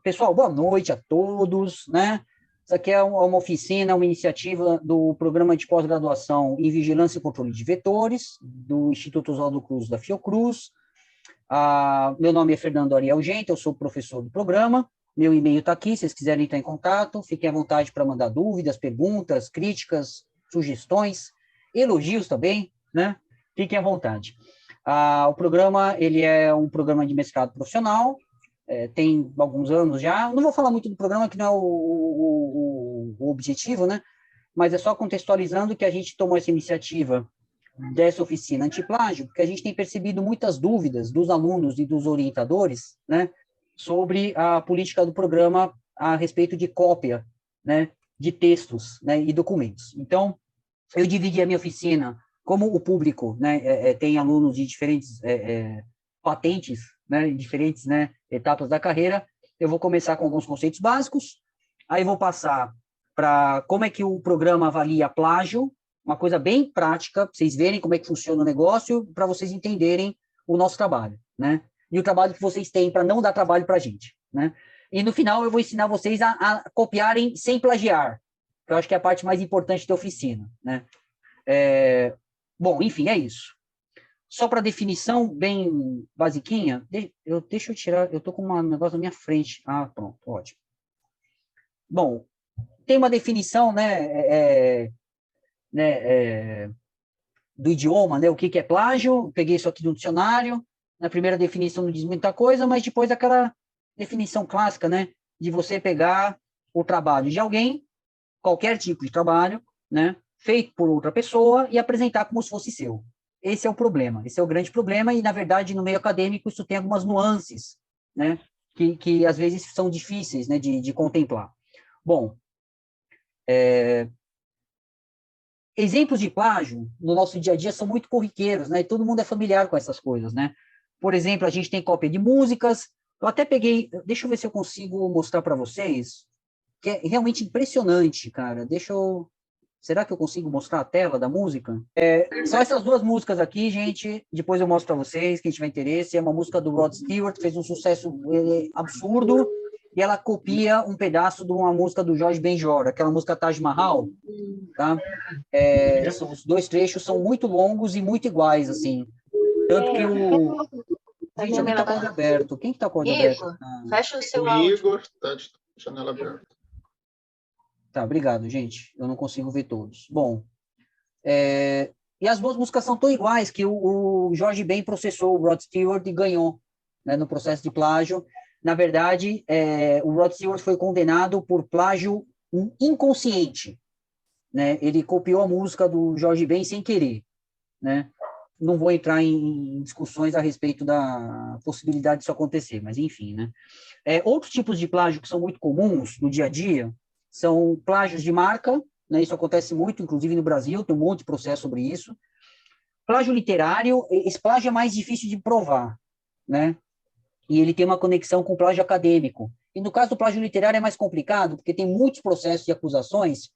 Pessoal, boa noite a todos, né? Isso aqui é uma oficina, uma iniciativa do Programa de Pós-Graduação em Vigilância e Controle de Vetores, do Instituto Oswaldo Cruz, da Fiocruz. Meu nome é Fernando Ariel Gente, eu sou professor do programa, meu e-mail está aqui, se vocês quiserem entrar em contato, fiquem à vontade para mandar dúvidas, perguntas, críticas, sugestões, elogios também, né? Fiquem à vontade. O programa, ele é um programa de mestrado profissional, tem alguns anos já. Não vou falar muito do programa, que não é o objetivo, né? Mas é só contextualizando que a gente tomou essa iniciativa dessa oficina antiplágio, porque a gente tem percebido muitas dúvidas dos alunos e dos orientadores, né, sobre a política do programa a respeito de cópia, né, de textos, né, e documentos. Então, eu dividi a minha oficina, como o público, né, tem alunos de diferentes patentes, né, em diferentes, né, etapas da carreira. Eu vou começar com alguns conceitos básicos, aí vou passar para como é que o programa avalia plágio, uma coisa bem prática, para vocês verem como é que funciona o negócio, para vocês entenderem o nosso trabalho, né? E o trabalho que vocês têm para não dar trabalho para a gente, né? E no final eu vou ensinar vocês a copiarem sem plagiar, que eu acho que é a parte mais importante da oficina, né? Bom, enfim, é isso. Só para definição bem basiquinha, deixa eu tirar, eu estou com um negócio na minha frente. Pronto, ótimo. Bom, tem uma definição, né, do idioma, né, o que é plágio. Peguei isso aqui do dicionário. Na primeira definição não diz muita coisa, mas depois aquela definição clássica, né, de você pegar o trabalho de alguém, qualquer tipo de trabalho, né, feito por outra pessoa, e apresentar como se fosse seu. Esse é o problema, esse é o grande problema, e, na verdade, no meio acadêmico, isso tem algumas nuances, né, que às vezes são difíceis, né, de contemplar. Bom, exemplos de plágio no nosso dia a dia são muito corriqueiros, né, e todo mundo é familiar com essas coisas, né. Por exemplo, a gente tem cópia de músicas. Eu até peguei, deixa eu ver se eu consigo mostrar para vocês, que é realmente impressionante, cara. Será que eu consigo mostrar a tela da música? São essas duas músicas aqui, gente. Depois eu mostro para vocês, quem tiver interesse. É uma música do Rod Stewart, fez um sucesso absurdo, e ela copia um pedaço de uma música do Jorge Benjor, aquela música Taj Mahal, tá? Os dois trechos são muito longos e muito iguais, assim. Tanto que Gente, alguém está com o áudio aberto. Quem está com o áudio aberto? Fecha o seu áudio. O Igor está de janela aberta. Tá, obrigado, gente. Eu não consigo ver todos. Bom, e as duas músicas são tão iguais que o Jorge Ben processou o Rod Stewart e ganhou, né, no processo de plágio. Na verdade, o Rod Stewart foi condenado por plágio inconsciente, né? Ele copiou a música do Jorge Ben sem querer, né? Não vou entrar em discussões a respeito da possibilidade disso acontecer, mas enfim, né? Outros tipos de plágio que são muito comuns no dia a dia são plágios de marca, né? Isso acontece muito, inclusive no Brasil, tem um monte de processo sobre isso. Plágio literário, esse plágio é mais difícil de provar, né? E ele tem uma conexão com o plágio acadêmico. E no caso do plágio literário é mais complicado, porque tem muitos processos e acusações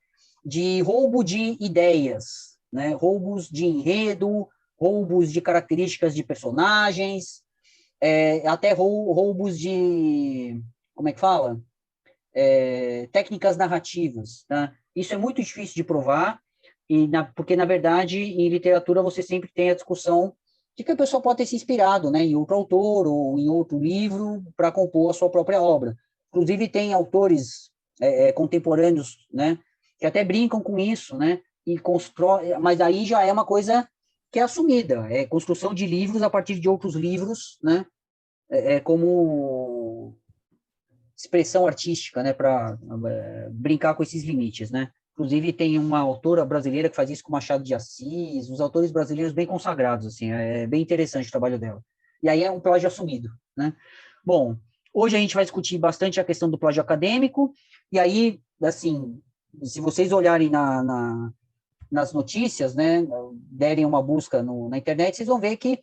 de roubo de ideias, né? Roubos de enredo, roubos de características de personagens, até roubos de, como é que fala? Técnicas narrativas, tá? Isso é muito difícil de provar, porque, na verdade, em literatura você sempre tem a discussão de que a pessoa pode ter se inspirado, né, em outro autor ou em outro livro para compor a sua própria obra. Inclusive, tem autores contemporâneos, né, que até brincam com isso, né, mas aí já é uma coisa que é assumida, é construção de livros a partir de outros livros, né, como expressão artística, né, para brincar com esses limites, né. Inclusive, tem uma autora brasileira que faz isso com Machado de Assis, os autores brasileiros bem consagrados, assim, é bem interessante o trabalho dela. E aí é um plágio assumido, né. Bom, hoje a gente vai discutir bastante a questão do plágio acadêmico, e aí, assim, se vocês olharem nas notícias, né, derem uma busca na internet, vocês vão ver que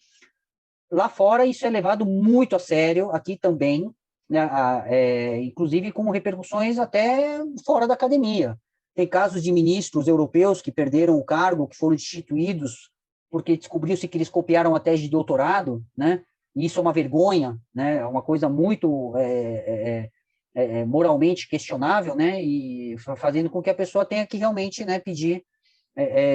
lá fora isso é levado muito a sério, aqui também, né, inclusive com repercussões até fora da academia. Tem casos de ministros europeus que perderam o cargo, que foram destituídos porque descobriu-se que eles copiaram a tese de doutorado, né, e isso é uma vergonha, né? É uma coisa muito moralmente questionável, né? E fazendo com que a pessoa tenha que realmente, né, pedir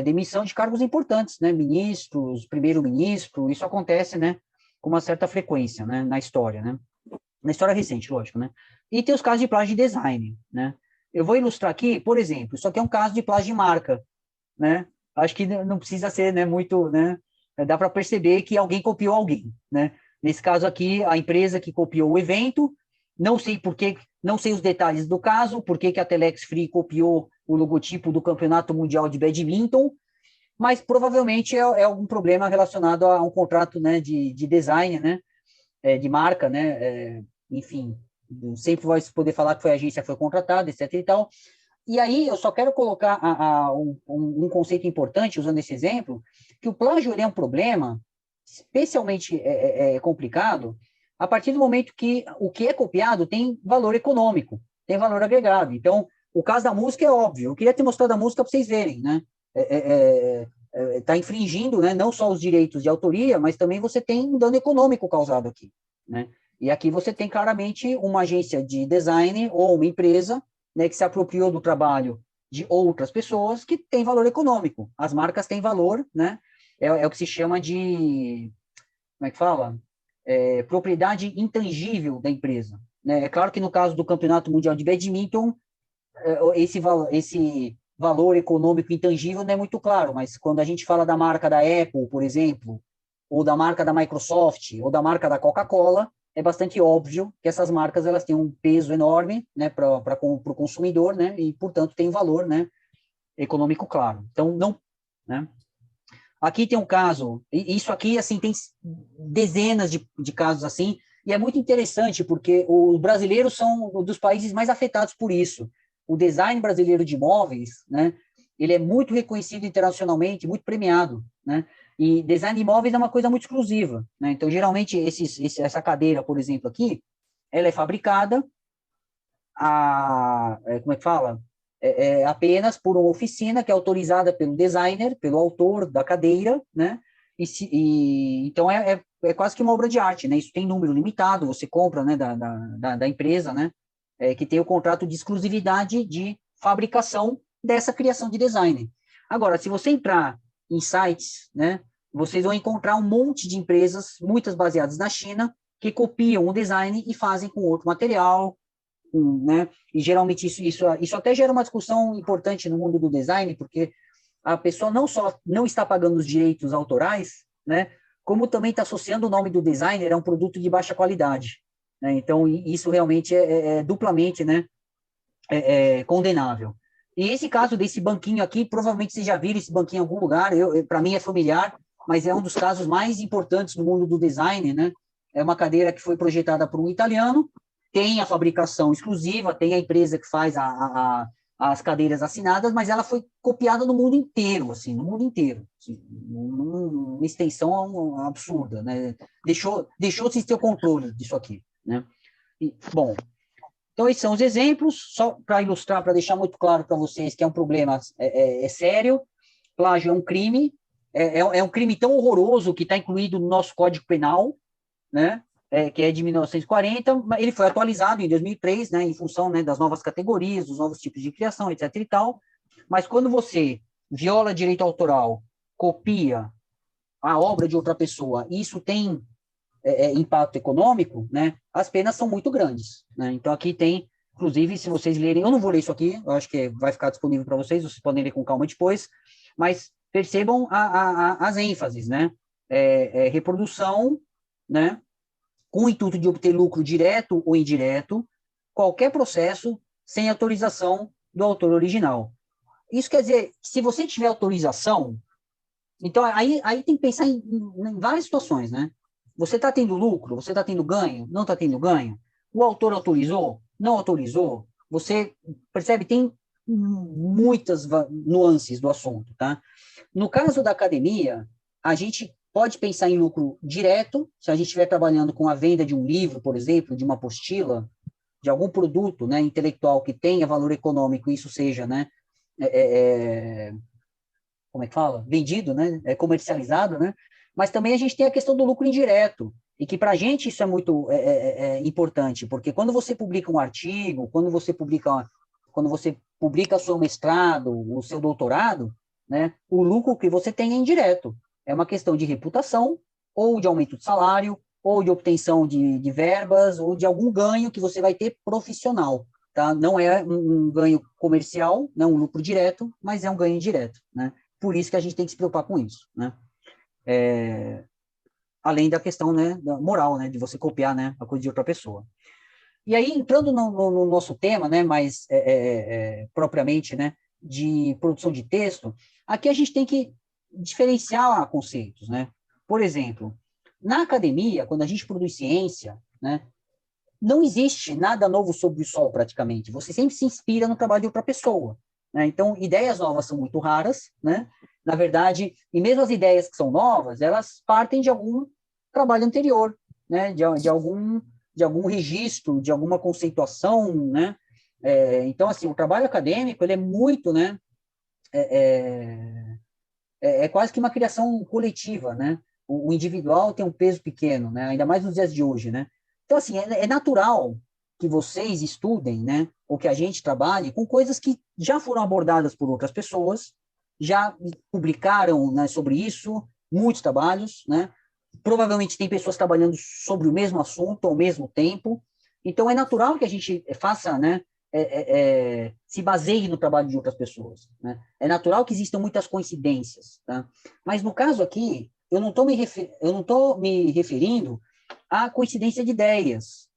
demissão de cargos importantes, né? Ministros, primeiro-ministro, isso acontece, né, com uma certa frequência, né, na história, né? Na história recente, lógico, né? E tem os casos de plágio de design, né? Eu vou ilustrar aqui, por exemplo, isso aqui é um caso de plágio de marca, né? Acho que não precisa ser, né, muito, né? Dá para perceber que alguém copiou alguém, né? Nesse caso aqui, a empresa que copiou o evento, não sei por que, não sei os detalhes do caso, por que a Telex Free copiou o logotipo do Campeonato Mundial de Badminton, mas provavelmente é algum problema relacionado a um contrato, né, de design, né, de marca, né, enfim, sempre vai poder falar que foi a agência que foi contratada, etc. e tal. E aí eu só quero colocar um conceito importante, usando esse exemplo, que o plágio é um problema especialmente complicado a partir do momento que o que é copiado tem valor econômico, tem valor agregado. Então, o caso da música é óbvio. Eu queria ter mostrado a música para vocês verem, né? Está infringindo, né, não só os direitos de autoria, mas também você tem um dano econômico causado aqui, né? E aqui você tem claramente uma agência de design ou uma empresa, né, que se apropriou do trabalho de outras pessoas que tem valor econômico. As marcas têm valor, né? É o que se chama de, como é que fala? Propriedade intangível da empresa, né? É claro que no caso do Campeonato Mundial de Badminton, esse valor econômico intangível não é muito claro, mas quando a gente fala da marca da Apple, por exemplo, ou da marca da Microsoft, ou da marca da Coca-Cola, é bastante óbvio que essas marcas elas têm um peso enorme, né, para o consumidor, né, e portanto tem um valor, né, econômico claro. Então não, né? Aqui tem um caso, e isso aqui assim tem dezenas de casos assim, e é muito interessante porque os brasileiros são um dos países mais afetados por isso. O design brasileiro de imóveis, né, ele é muito reconhecido internacionalmente, muito premiado, né? E design de imóveis é uma coisa muito exclusiva, né? Então, geralmente, essa cadeira, por exemplo, aqui, ela é fabricada como é que fala? Apenas por uma oficina que é autorizada pelo designer, pelo autor da cadeira, né? Então, é quase que uma obra de arte, né? Isso tem número limitado, você compra, né, da empresa, né? Que tem o contrato de exclusividade de fabricação dessa criação de design. Agora, se você entrar em sites, né, vocês vão encontrar um monte de empresas, muitas baseadas na China, que copiam o design e fazem com outro material, né? E geralmente isso até gera uma discussão importante no mundo do design, porque a pessoa não só não está pagando os direitos autorais, né? Como também está associando o nome do designer a um produto de baixa qualidade, né? Então isso realmente é duplamente, né, condenável. E esse caso desse banquinho aqui, provavelmente vocês já viram esse banquinho em algum lugar, para mim é familiar, mas é um dos casos mais importantes do mundo do design, né? É uma cadeira que foi projetada por um italiano, tem a fabricação exclusiva, tem a empresa que faz as cadeiras assinadas, mas ela foi copiada no mundo inteiro, assim, no mundo inteiro, assim, uma extensão absurda, né? Deixou-se ter o controle disso aqui, né? Bom, então, esses são os exemplos, só para ilustrar, para deixar muito claro para vocês que é um problema sério. Plágio é um crime, é um crime tão horroroso que está incluído no nosso Código Penal, né? Que é de 1940, ele foi atualizado em 2003, né, em função, né, das novas categorias, dos novos tipos de criação, etc. e tal. Mas quando você viola direito autoral, copia a obra de outra pessoa, isso tem impacto econômico, né, as penas são muito grandes, né? Então aqui tem, inclusive, se vocês lerem, eu não vou ler isso aqui, eu acho que vai ficar disponível para vocês podem ler com calma depois, mas percebam as ênfases, né? Reprodução, né, com o intuito de obter lucro direto ou indireto, qualquer processo sem autorização do autor original. Isso quer dizer, se você tiver autorização, então aí tem que pensar em várias situações, né? Você está tendo lucro? Você está tendo ganho? Não está tendo ganho? O autor autorizou? Não autorizou? Você percebe? Tem muitas nuances do assunto, tá? No caso da academia, a gente pode pensar em lucro direto, se a gente estiver trabalhando com a venda de um livro, por exemplo, de uma apostila, de algum produto, né, intelectual que tenha valor econômico, isso seja, né, como é que fala? Vendido, né, comercializado, né? Mas também a gente tem a questão do lucro indireto, e que para a gente isso é muito importante, porque quando você publica um artigo, quando você publica seu mestrado, o seu doutorado, né, o lucro que você tem é indireto. É uma questão de reputação, ou de aumento de salário, ou de obtenção de verbas, ou de algum ganho que você vai ter profissional. Tá? Não é um ganho comercial, não um lucro direto, mas é um ganho indireto. Né? Por isso que a gente tem que se preocupar com isso. Né? Além da questão, né, da moral, né, de você copiar, né, a coisa de outra pessoa. E aí, entrando no nosso tema, né, mais propriamente, né, de produção de texto, aqui a gente tem que diferenciar conceitos, né? Por exemplo, na academia, quando a gente produz ciência, né, não existe nada novo sob o sol, praticamente. Você sempre se inspira no trabalho de outra pessoa. Né? Então, ideias novas são muito raras, né? Na verdade, e mesmo as ideias que são novas, elas partem de algum trabalho anterior, né? De algum registro, de alguma conceituação, né? Então, assim, o trabalho acadêmico, ele é muito, né? É quase que uma criação coletiva, né? O individual tem um peso pequeno, né? Ainda mais nos dias de hoje, né? Então, assim, é natural que vocês estudem, né? Ou que a gente trabalhe com coisas que já foram abordadas por outras pessoas, já publicaram, né, sobre isso, muitos trabalhos, né? Provavelmente tem pessoas trabalhando sobre o mesmo assunto ao mesmo tempo. Então, é natural que a gente faça, né? Se baseie no trabalho de outras pessoas. Né? É natural que existam muitas coincidências. Tá? Mas, no caso aqui, eu não estou me referindo à coincidência de ideias.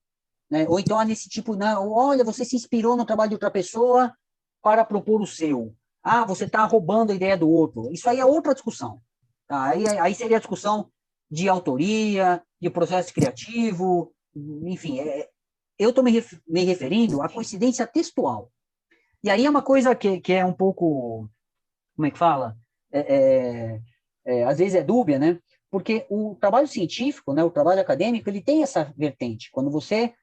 Né? Ou então, nesse tipo, não, olha, você se inspirou no trabalho de outra pessoa para propor o seu. Ah, você está roubando a ideia do outro. Isso aí é outra discussão. Tá? Aí seria a discussão de autoria, de processo criativo, enfim, eu estou me referindo à coincidência textual. E aí é uma coisa que é um pouco, como é que fala? Às vezes é dúbia, né? Porque o trabalho científico, né, o trabalho acadêmico, ele tem essa vertente. Quando você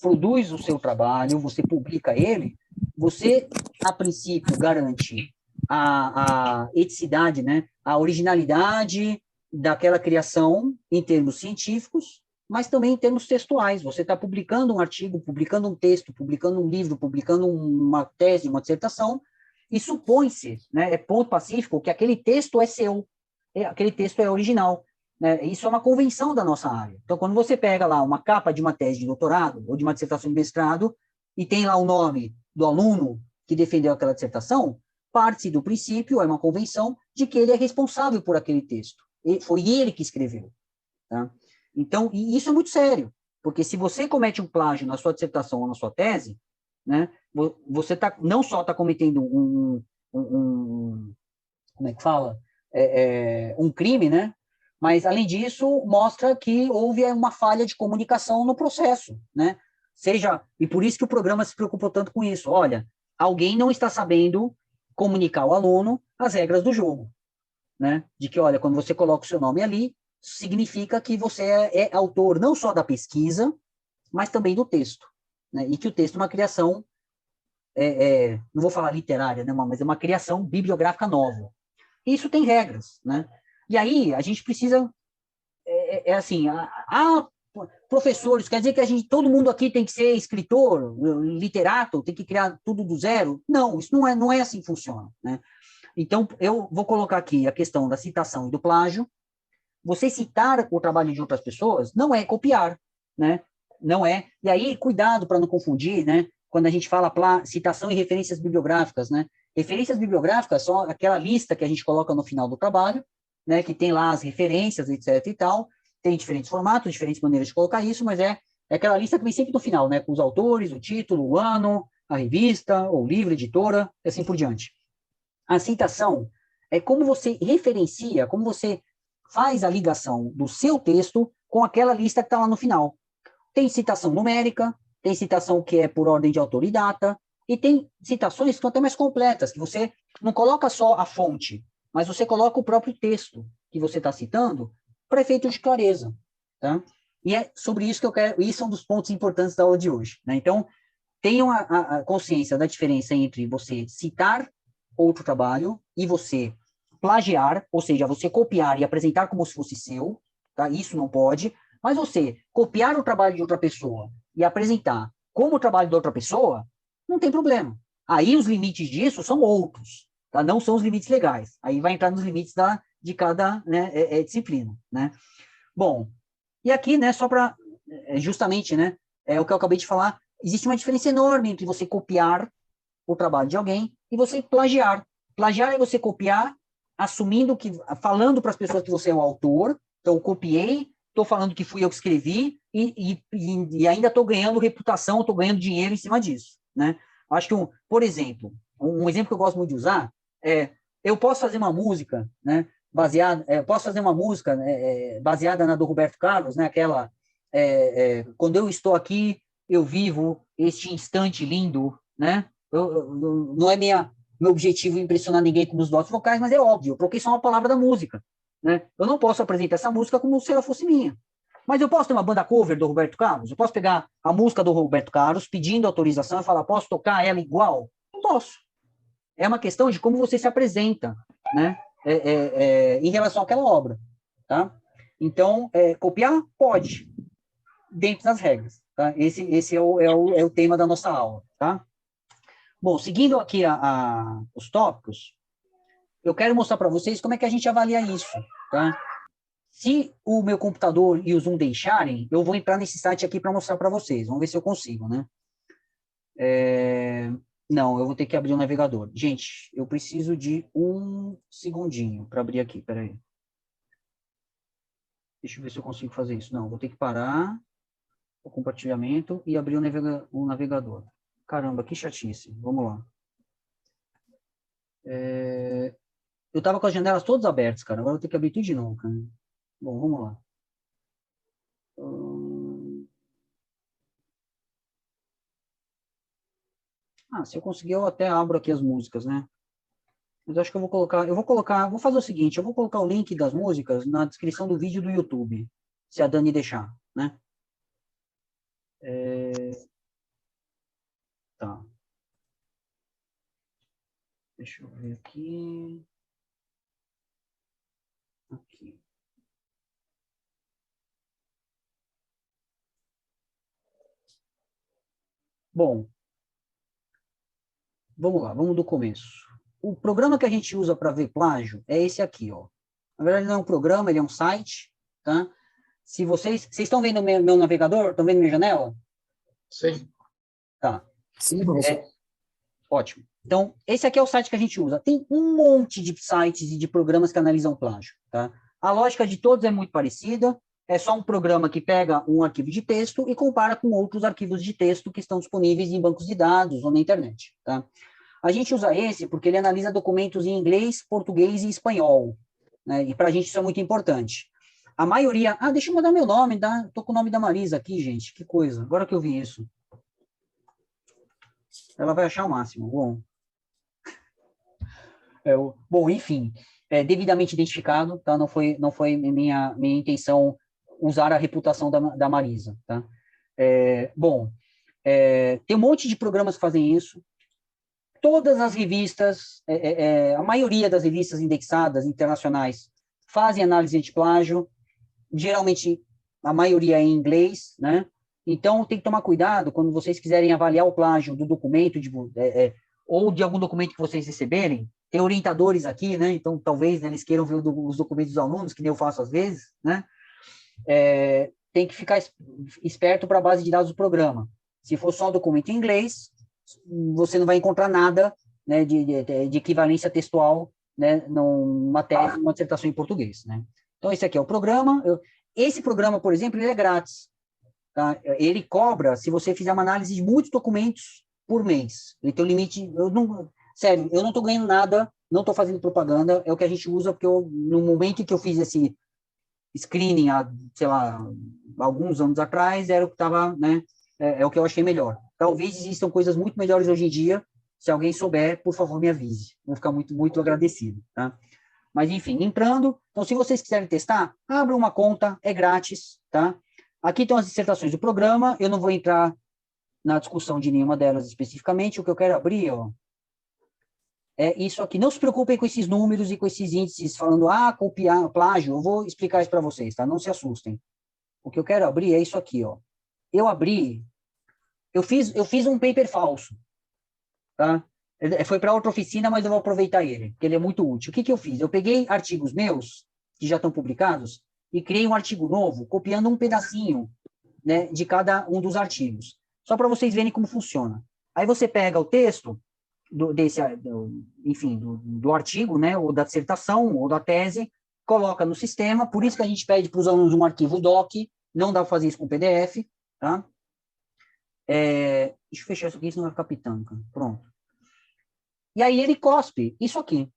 produz o seu trabalho, você publica ele, você, a princípio, garante a eticidade, né, a originalidade daquela criação em termos científicos, mas também em termos textuais. Você está publicando um artigo, publicando um texto, publicando um livro, publicando uma tese, uma dissertação, e supõe-se, né, é ponto pacífico, que aquele texto é seu, aquele texto é original. Né? Isso é uma convenção da nossa área. Então, quando você pega lá uma capa de uma tese de doutorado ou de uma dissertação de mestrado e tem lá o nome do aluno que defendeu aquela dissertação, parte do princípio, é uma convenção, de que ele é responsável por aquele texto. Foi ele que escreveu. Tá? Então, e isso é muito sério, porque se você comete um plágio na sua dissertação ou na sua tese, né, você não só está cometendo como é que fala? Um crime, né? Mas, além disso, mostra que houve uma falha de comunicação no processo, né? E por isso que o programa se preocupou tanto com isso. Olha, alguém não está sabendo comunicar ao aluno as regras do jogo, né? De que, olha, quando você coloca o seu nome ali, significa que você é autor não só da pesquisa, mas também do texto, né? E que o texto é uma criação, não vou falar literária, né? Mas é uma criação bibliográfica nova. Isso tem regras, né? E aí a gente precisa, assim, professores, quer dizer que todo mundo aqui tem que ser escritor, literato, tem que criar tudo do zero? Não, isso não é assim que funciona, né? Então, eu vou colocar aqui a questão da citação e do plágio. Você citar o trabalho de outras pessoas não é copiar, né? Não é. E aí, cuidado para não confundir, né? Quando a gente fala citação e referências bibliográficas, né? Referências bibliográficas são aquela lista que a gente coloca no final do trabalho, né? Que tem lá as referências, etc. e tal. Tem diferentes formatos, diferentes maneiras de colocar isso, mas é aquela lista que vem sempre no final, né? Com os autores, o título, o ano, a revista, ou livro, editora, e assim por diante. A citação é como você referencia, como você faz a ligação do seu texto com aquela lista que está lá no final. Tem citação numérica, tem citação que é por ordem de autor e data, e tem citações que estão até mais completas, que você não coloca só a fonte, mas você coloca o próprio texto que você está citando para efeito de clareza. Tá? E é sobre isso que eu quero, isso é um dos pontos importantes da aula de hoje. Né? Então, tenham a consciência da diferença entre você citar outro trabalho e você plagiar, ou seja, você copiar e apresentar como se fosse seu, tá? Isso não pode. Mas você copiar o trabalho de outra pessoa e apresentar como o trabalho de outra pessoa, não tem problema. Aí os limites disso são outros, tá? Não são os limites legais. Aí vai entrar nos limites de cada, né, disciplina, né? Bom, e aqui, né, só para, justamente, né, é o que eu acabei de falar, existe uma diferença enorme entre você copiar o trabalho de alguém e você plagiar. Plagiar é você copiar, assumindo que, falando para as pessoas que você é o autor, então eu copiei, estou falando que fui eu que escrevi e ainda estou ganhando reputação, estou ganhando dinheiro em cima disso, né? Acho que, por exemplo, um exemplo que eu gosto muito de usar é, eu posso fazer uma música, né, posso fazer uma música baseada na do Roberto Carlos, né, aquela, quando eu estou aqui, eu vivo este instante lindo, né? Não é meu objetivo impressionar ninguém com os dotes vocais, mas é óbvio, porque isso é uma palavra da música, né? Eu não posso apresentar essa música como se ela fosse minha. Mas eu posso ter uma banda cover do Roberto Carlos? Eu posso pegar a música do Roberto Carlos, pedindo autorização e falar, posso tocar ela igual? Não posso. É uma questão de como você se apresenta, né? Em relação àquela obra, tá? Então, copiar pode, dentro das regras, tá? Esse é o tema da nossa aula, tá? Bom, seguindo aqui os tópicos, eu quero mostrar para vocês como é que a gente avalia isso, tá? Se o meu computador e o Zoom deixarem, eu vou entrar nesse site aqui para mostrar para vocês. Vamos ver se eu consigo, né? Não, eu vou ter que abrir o navegador. Gente, eu preciso de um segundinho para abrir aqui, peraí. Deixa eu ver se eu consigo fazer isso. Não, vou ter que parar o compartilhamento e abrir o navegador. Caramba, que chatice. Vamos lá. Eu estava com as janelas todas abertas, cara. Agora eu vou ter que abrir tudo de novo, cara. Bom, vamos lá. Se eu conseguir, eu até abro aqui as músicas, né? Mas acho que vou fazer o seguinte, eu vou colocar o link das músicas na descrição do vídeo do YouTube, se a Dani deixar, né? Tá. Deixa eu ver aqui. Aqui. Bom, vamos lá, vamos do começo. O programa que a gente usa para ver plágio é esse aqui, ó. Na verdade, não é um programa, ele é um site, tá? Se vocês estão vendo meu navegador? Estão vendo minha janela? Sim. Tá. Sim, professor. Ótimo. Então, esse aqui é o site que a gente usa. Tem um monte de sites e de programas que analisam plágio, tá? A lógica de todos é muito parecida. É só um programa que pega um arquivo de texto e compara com outros arquivos de texto que estão disponíveis em bancos de dados ou na internet, tá? A gente usa esse porque ele analisa documentos em inglês, português e espanhol, né? E para a gente isso é muito importante. A maioria... deixa eu mandar meu nome, tá? Tô com o nome da Marisa aqui, gente. Que coisa. Agora que eu vi isso. Ela vai achar o máximo. Bom. Bom, enfim, devidamente identificado, tá? Não foi minha intenção usar a reputação da Marisa, tá? Bom, tem um monte de programas que fazem isso. Todas as revistas, a maioria das revistas indexadas internacionais fazem análise de plágio, geralmente a maioria é em inglês, né? Então, tem que tomar cuidado quando vocês quiserem avaliar o plágio do documento, ou de algum documento que vocês receberem. Tem orientadores aqui, né? Então, talvez, né, eles queiram ver os documentos dos alunos, que nem eu faço às vezes, né? Tem que ficar esperto para a base de dados do programa. Se for só documento em inglês, você não vai encontrar nada, né, de equivalência textual, né, numa tese, numa dissertação em português, né? Então, esse aqui é o programa. Esse programa, por exemplo, ele é grátis. Tá? Ele cobra se você fizer uma análise de muitos documentos por mês. Ele tem um limite... Sério, eu não estou ganhando nada, não estou fazendo propaganda, é o que a gente usa, porque no momento em que eu fiz esse screening, sei lá, alguns anos atrás, era o que estava, né, é o que eu achei melhor. Talvez existam coisas muito melhores hoje em dia, se alguém souber, por favor, me avise. Vou ficar muito, muito agradecido, tá? Mas, enfim, entrando, então, se vocês quiserem testar, abra uma conta, é grátis, tá? Aqui estão as dissertações do programa, eu não vou entrar na discussão de nenhuma delas especificamente, o que eu quero abrir, ó, é isso aqui. Não se preocupem com esses números e com esses índices falando, copiar, plágio, eu vou explicar isso para vocês, tá? Não se assustem. O que eu quero abrir é isso aqui, ó. Eu fiz um paper falso, tá? Foi para outra oficina, mas eu vou aproveitar ele, porque ele é muito útil. O que eu fiz? Eu peguei artigos meus, que já estão publicados, e criei um artigo novo, copiando um pedacinho, né, de cada um dos artigos. Só para vocês verem como funciona. Aí você pega o texto do artigo, né, ou da dissertação, ou da tese, coloca no sistema, por isso que a gente pede para os alunos um arquivo doc, não dá para fazer isso com PDF, tá? Deixa eu fechar isso aqui, senão vai ficar pitando, cara. Pronto. E aí ele cospe isso aqui.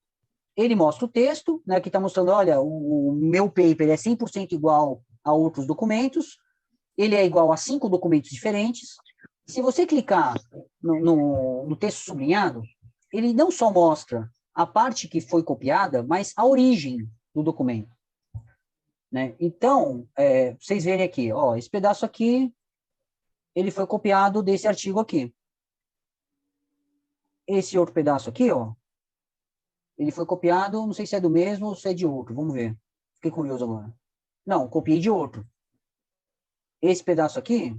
Ele mostra o texto, né, que está mostrando, olha, o meu paper é 100% igual a outros documentos, ele é igual a 5 documentos diferentes. Se você clicar no texto sublinhado, ele não só mostra a parte que foi copiada, mas a origem do documento. Né? Então, vocês verem aqui, ó, esse pedaço aqui, ele foi copiado desse artigo aqui. Esse outro pedaço aqui, ó, ele foi copiado, não sei se é do mesmo ou se é de outro, vamos ver. Fiquei curioso agora. Não, copiei de outro. Esse pedaço aqui,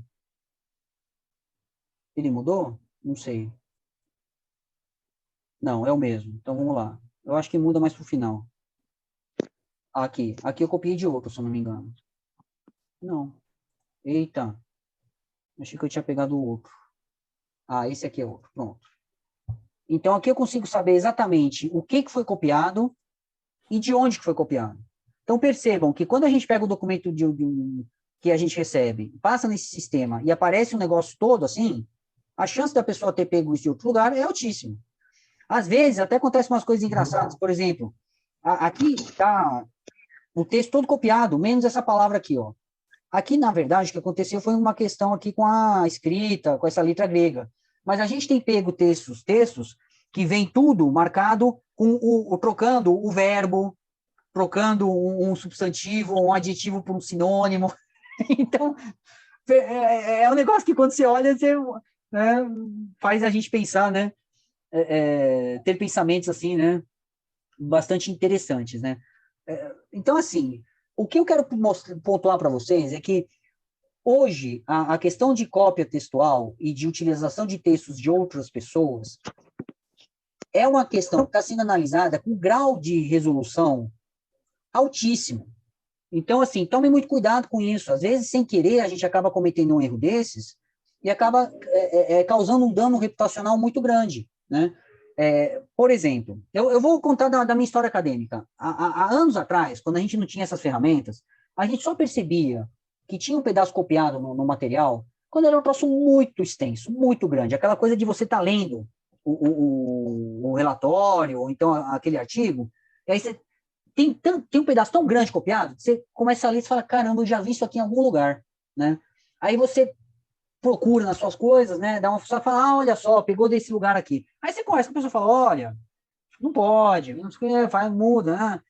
ele mudou? Não sei. Não, é o mesmo. Então, vamos lá. Eu acho que muda mais para o final. Aqui eu copiei de outro, se eu não me engano. Não. Eita. Achei que eu tinha pegado o outro. Ah, esse aqui é outro. Pronto. Então, aqui eu consigo saber exatamente o que foi copiado e de onde que foi copiado. Então, percebam que quando a gente pega o documento que a gente recebe, passa nesse sistema e aparece um negócio todo assim, a chance da pessoa ter pego isso de outro lugar é altíssima. Às vezes, até acontecem umas coisas engraçadas. Por exemplo, aqui está o texto todo copiado, menos essa palavra aqui, ó. Aqui, na verdade, o que aconteceu foi uma questão aqui com a escrita, com essa letra grega. Mas a gente tem pego textos que vem tudo marcado com trocando o verbo, trocando um substantivo, um adjetivo por um sinônimo. Então, é um negócio que quando você olha, você, né, faz a gente pensar, né? Ter pensamentos assim, né? Bastante interessantes, né? Então, assim, o que eu quero pontuar para vocês é que hoje a questão de cópia textual e de utilização de textos de outras pessoas é uma questão que está sendo analisada com grau de resolução altíssimo. Então, assim, tome muito cuidado com isso. Às vezes, sem querer, a gente acaba cometendo um erro desses e acaba causando um dano reputacional muito grande, né? Por exemplo, eu vou contar da minha história acadêmica. Há anos atrás, quando a gente não tinha essas ferramentas, a gente só percebia que tinha um pedaço copiado no material quando era um troço muito extenso, muito grande. Aquela coisa de você estar lendo o relatório, ou então aquele artigo, e aí você tem um pedaço tão grande copiado, que você começa a ler e fala, caramba, eu já vi isso aqui em algum lugar, né? Aí você procura nas suas coisas, né? Dá uma função e fala, olha só, pegou desse lugar aqui. Aí você conhece, a pessoa fala, olha, não pode, não sei o que, faz, muda, né?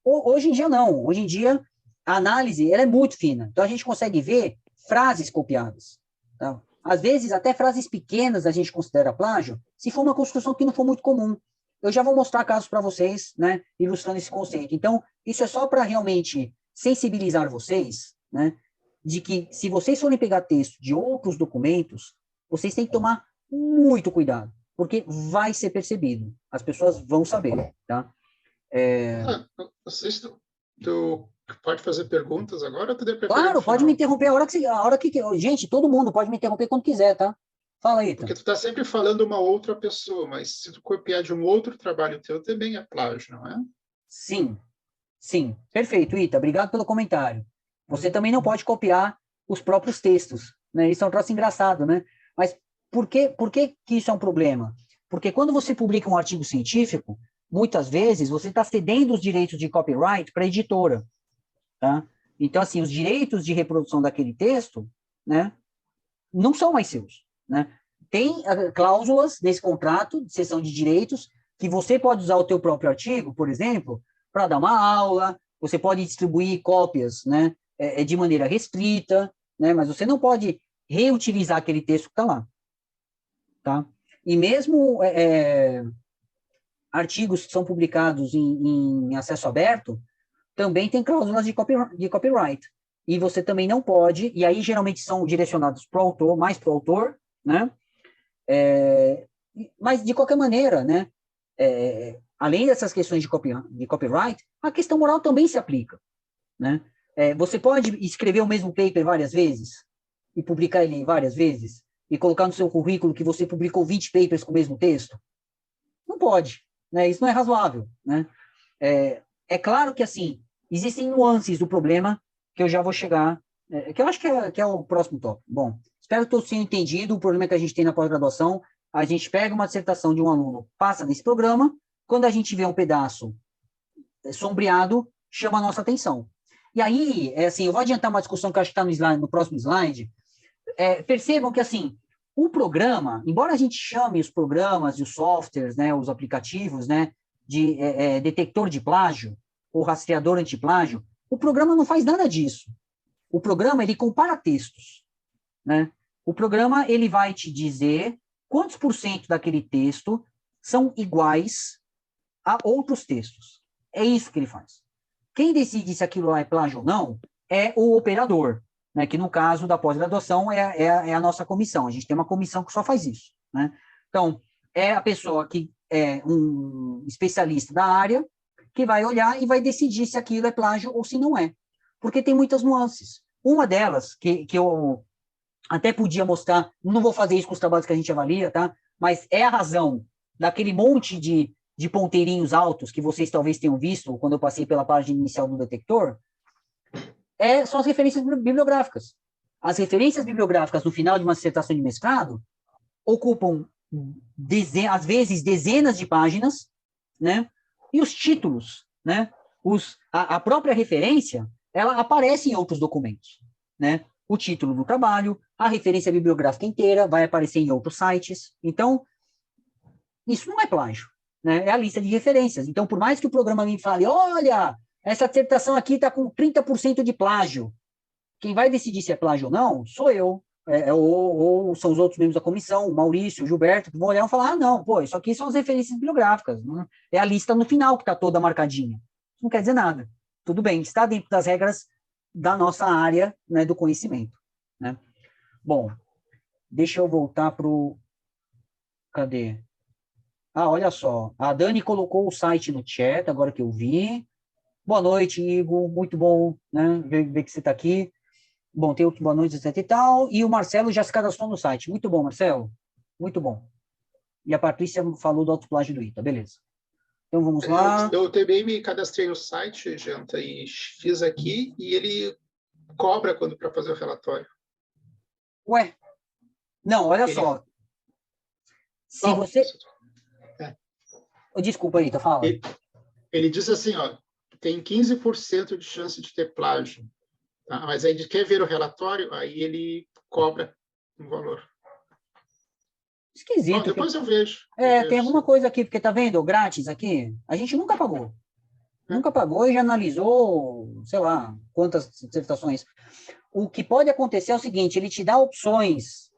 Hoje em dia, não. Hoje em dia, a análise, ela é muito fina. Então, a gente consegue ver frases copiadas. Tá? Às vezes, até frases pequenas a gente considera plágio, se for uma construção que não for muito comum. Eu já vou mostrar casos para vocês, né, ilustrando esse conceito. Então, isso é só para realmente sensibilizar vocês, né, de que se vocês forem pegar texto de outros documentos, vocês têm que tomar muito cuidado, porque vai ser percebido. As pessoas vão saber, tá? Tu pode fazer perguntas agora ou tu prefere Claro, no pode me final? interromper a hora que... Gente, todo mundo pode me interromper quando quiser, tá? Fala aí, Porque tá? tu está sempre falando uma outra pessoa, mas se tu copiar de um outro trabalho teu, também é plágio, não é? Sim, sim. Perfeito, Ita. Obrigado pelo comentário. Você também não pode copiar os próprios textos, né? Isso é um troço engraçado, né? Mas por que isso é um problema? Porque quando você publica um artigo científico, muitas vezes você está cedendo os direitos de copyright para a editora, tá? Então, assim, os direitos de reprodução daquele texto, né, não são mais seus, né? Tem cláusulas nesse contrato de cessão de direitos que você pode usar o teu próprio artigo, por exemplo, para dar uma aula, você pode distribuir cópias, né, de maneira restrita, né, mas você não pode reutilizar aquele texto que está lá, tá? E mesmo artigos que são publicados em acesso aberto também tem cláusulas de copyright. e você também não pode, e aí geralmente são direcionados para o autor, mais para o autor, né? Mas, de qualquer maneira, né? Além dessas questões de copyright, a questão moral também se aplica, né? Você pode escrever o mesmo paper várias vezes e publicar ele várias vezes e colocar no seu currículo que você publicou 20 papers com o mesmo texto? Não pode, né? Isso não é razoável, né? É claro que, assim, existem nuances do problema que eu já vou chegar, que eu acho que é o próximo tópico. Bom, espero que todos tenham entendido o problema que a gente tem na pós-graduação. A gente pega uma dissertação de um aluno, passa nesse programa, quando a gente vê um pedaço sombreado, chama a nossa atenção. E aí, assim, eu vou adiantar uma discussão que eu acho que está no próximo slide. Percebam que, assim, o programa, embora a gente chame os programas e os softwares, né, os aplicativos, né, de detector de plágio ou rastreador antiplágio, o programa não faz nada disso. O programa, ele compara textos, né? O programa, ele vai te dizer quantos por cento daquele texto são iguais a outros textos. É isso que ele faz. Quem decide se aquilo lá é plágio ou não é o operador, né? Que no caso da pós-graduação é a nossa comissão. A gente tem uma comissão que só faz isso, né? Então, é a pessoa que é um especialista da área que vai olhar e vai decidir se aquilo é plágio ou se não é. Porque tem muitas nuances. Uma delas, que eu até podia mostrar, não vou fazer isso com os trabalhos que a gente avalia, tá? Mas é a razão daquele monte de ponteirinhos altos que vocês talvez tenham visto quando eu passei pela página inicial do detector, são as referências bibliográficas. As referências bibliográficas no final de uma dissertação de mestrado ocupam, às vezes, dezenas de páginas, né? E os títulos, né? A própria referência, ela aparece em outros documentos, né? O título do trabalho, a referência bibliográfica inteira vai aparecer em outros sites. Então, isso não é plágio, né? É a lista de referências. Então, por mais que o programa me fale, olha, essa dissertação aqui está com 30% de plágio, quem vai decidir se é plágio ou não sou eu, ou são os outros membros da comissão, o Maurício, o Gilberto, que vão olhar e falar, não, pô, isso aqui são as referências bibliográficas, né? É a lista no final que está toda marcadinha. Isso não quer dizer nada. Tudo bem, está dentro das regras da nossa área, né, do conhecimento, né? Bom, deixa eu voltar para o... Cadê? Olha só, a Dani colocou o site no chat, agora que eu vi. Boa noite, Igor, muito bom, né, ver que você está aqui. Bom, tem outro boa noite, etc e tal. E o Marcelo já se cadastrou no site. Muito bom, Marcelo. Muito bom. E a Patrícia falou do autoplágio do ITA. Beleza. Então, vamos lá. Eu também me cadastrei no site, Janta, e fiz aqui, e ele cobra para fazer o relatório. Ué? Não, olha só. Se você... Desculpa, Ita, fala. Ele diz assim, ó, tem 15% de chance de ter plágio. Tá? Mas aí ele quer ver o relatório, aí ele cobra um valor. Esquisito. Bom, depois eu vejo. Tem alguma coisa aqui, porque tá vendo, grátis aqui, a gente nunca pagou. Nunca pagou e já analisou, sei lá, quantas dissertações. O que pode acontecer é o seguinte, ele te dá opções,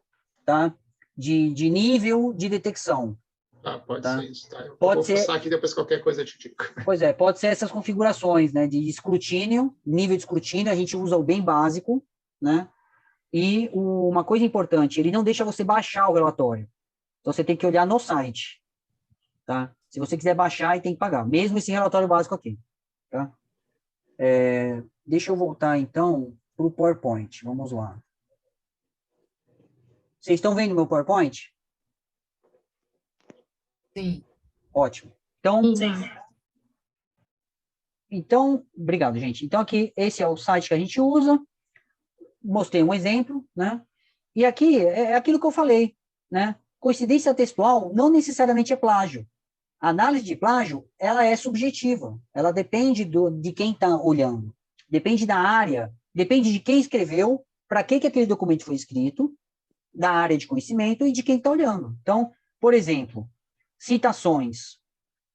tá? De nível de detecção. Pode tá? ser isso, tá? Eu vou fuçar aqui, depois qualquer coisa eu te digo. Pois é, pode ser essas configurações, né? De escrutínio, nível de escrutínio, a gente usa o bem básico, né? E uma coisa importante, ele não deixa você baixar o relatório. Então, você tem que olhar no site, tá? Se você quiser baixar, aí tem que pagar, mesmo esse relatório básico aqui, tá? Deixa eu voltar, então, para o PowerPoint. Vamos lá. Vocês estão vendo meu PowerPoint? Sim. Ótimo. Então, obrigado, gente. Então, aqui, esse é o site que a gente usa. Mostrei um exemplo, né? E aqui é aquilo que eu falei, né? Coincidência textual não necessariamente é plágio. A análise de plágio, ela é subjetiva. Ela depende de quem está olhando. Depende da área. Depende de quem escreveu, para que aquele documento foi escrito, da área de conhecimento e de quem está olhando. Então, por exemplo, citações,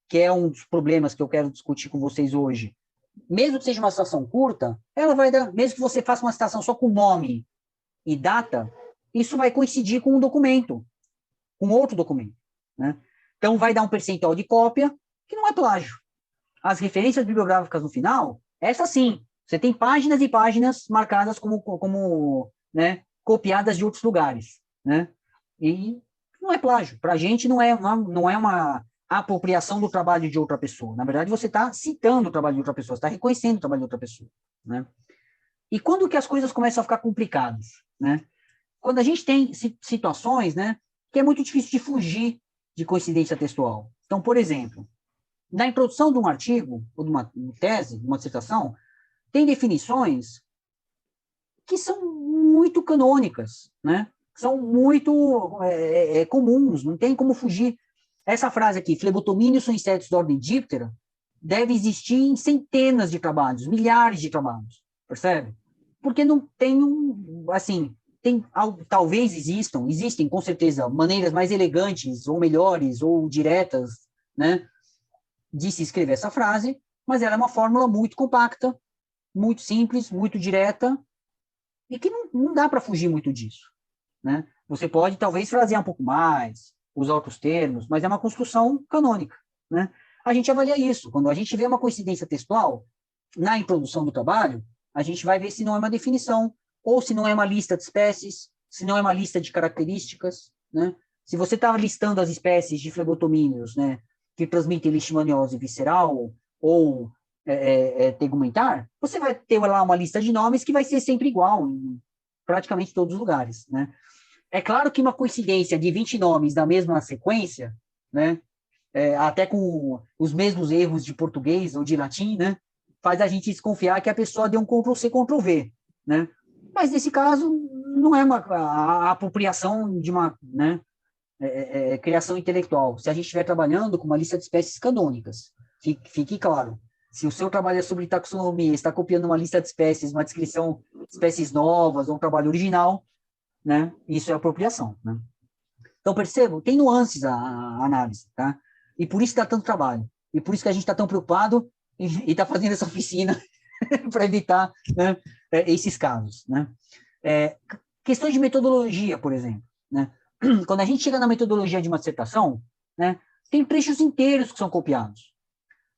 que é um dos problemas que eu quero discutir com vocês hoje. Mesmo que seja uma citação curta, ela vai dar, mesmo que você faça uma citação só com nome e data, isso vai coincidir com um documento, com outro documento, né? Então, vai dar um percentual de cópia que não é plágio. As referências bibliográficas no final, essa sim, Você tem páginas e páginas marcadas como né, copiadas de outros lugares, né? E não é plágio. Para a gente não é uma apropriação do trabalho de outra pessoa. Na verdade, você está citando o trabalho de outra pessoa, está reconhecendo o trabalho de outra pessoa, né? E quando que as coisas começam a ficar complicadas, né? Quando a gente tem situações, né, que é muito difícil de fugir de coincidência textual. Então, por exemplo, na introdução de um artigo, ou de uma tese, de uma dissertação, tem definições que são muito canônicas, né? São muito comuns, não tem como fugir. Essa frase aqui, flebotomínios são insetos da ordem Diptera, deve existir em centenas de trabalhos, milhares de trabalhos, percebe? Porque não tem assim, talvez existem com certeza maneiras mais elegantes, ou melhores, ou diretas, né, de se escrever essa frase, mas ela é uma fórmula muito compacta, muito simples, muito direta, e que não dá para fugir muito disso, né? Você pode, talvez, frasear um pouco mais, usar outros termos, mas é uma construção canônica, né? A gente avalia isso. Quando a gente vê uma coincidência textual na introdução do trabalho, a gente vai ver se não é uma definição, ou se não é uma lista de espécies, se não é uma lista de características, né? Se você está listando as espécies de flebotomínios, né, que transmitem leishmaniose visceral ou tegumentar, você vai ter lá uma lista de nomes que vai ser sempre igual em praticamente todos os lugares, né? É claro que uma coincidência de 20 nomes da mesma sequência, né, até com os mesmos erros de português ou de latim, né, faz a gente desconfiar que a pessoa deu um Ctrl+C, Ctrl+V, né? Mas nesse caso não é a apropriação de uma, né, criação intelectual. Se a gente estiver trabalhando com uma lista de espécies canônicas, fique claro. Se o seu trabalho é sobre taxonomia, está copiando uma lista de espécies, uma descrição de espécies novas, ou um trabalho original, né, isso é apropriação, né? Então, percebam, tem nuances a análise, tá? E por isso dá tanto trabalho. E por isso que a gente está tão preocupado e está fazendo essa oficina para evitar, né, esses casos, né? Questões de metodologia, por exemplo, né? Quando a gente chega na metodologia de uma dissertação, né, tem trechos inteiros que são copiados.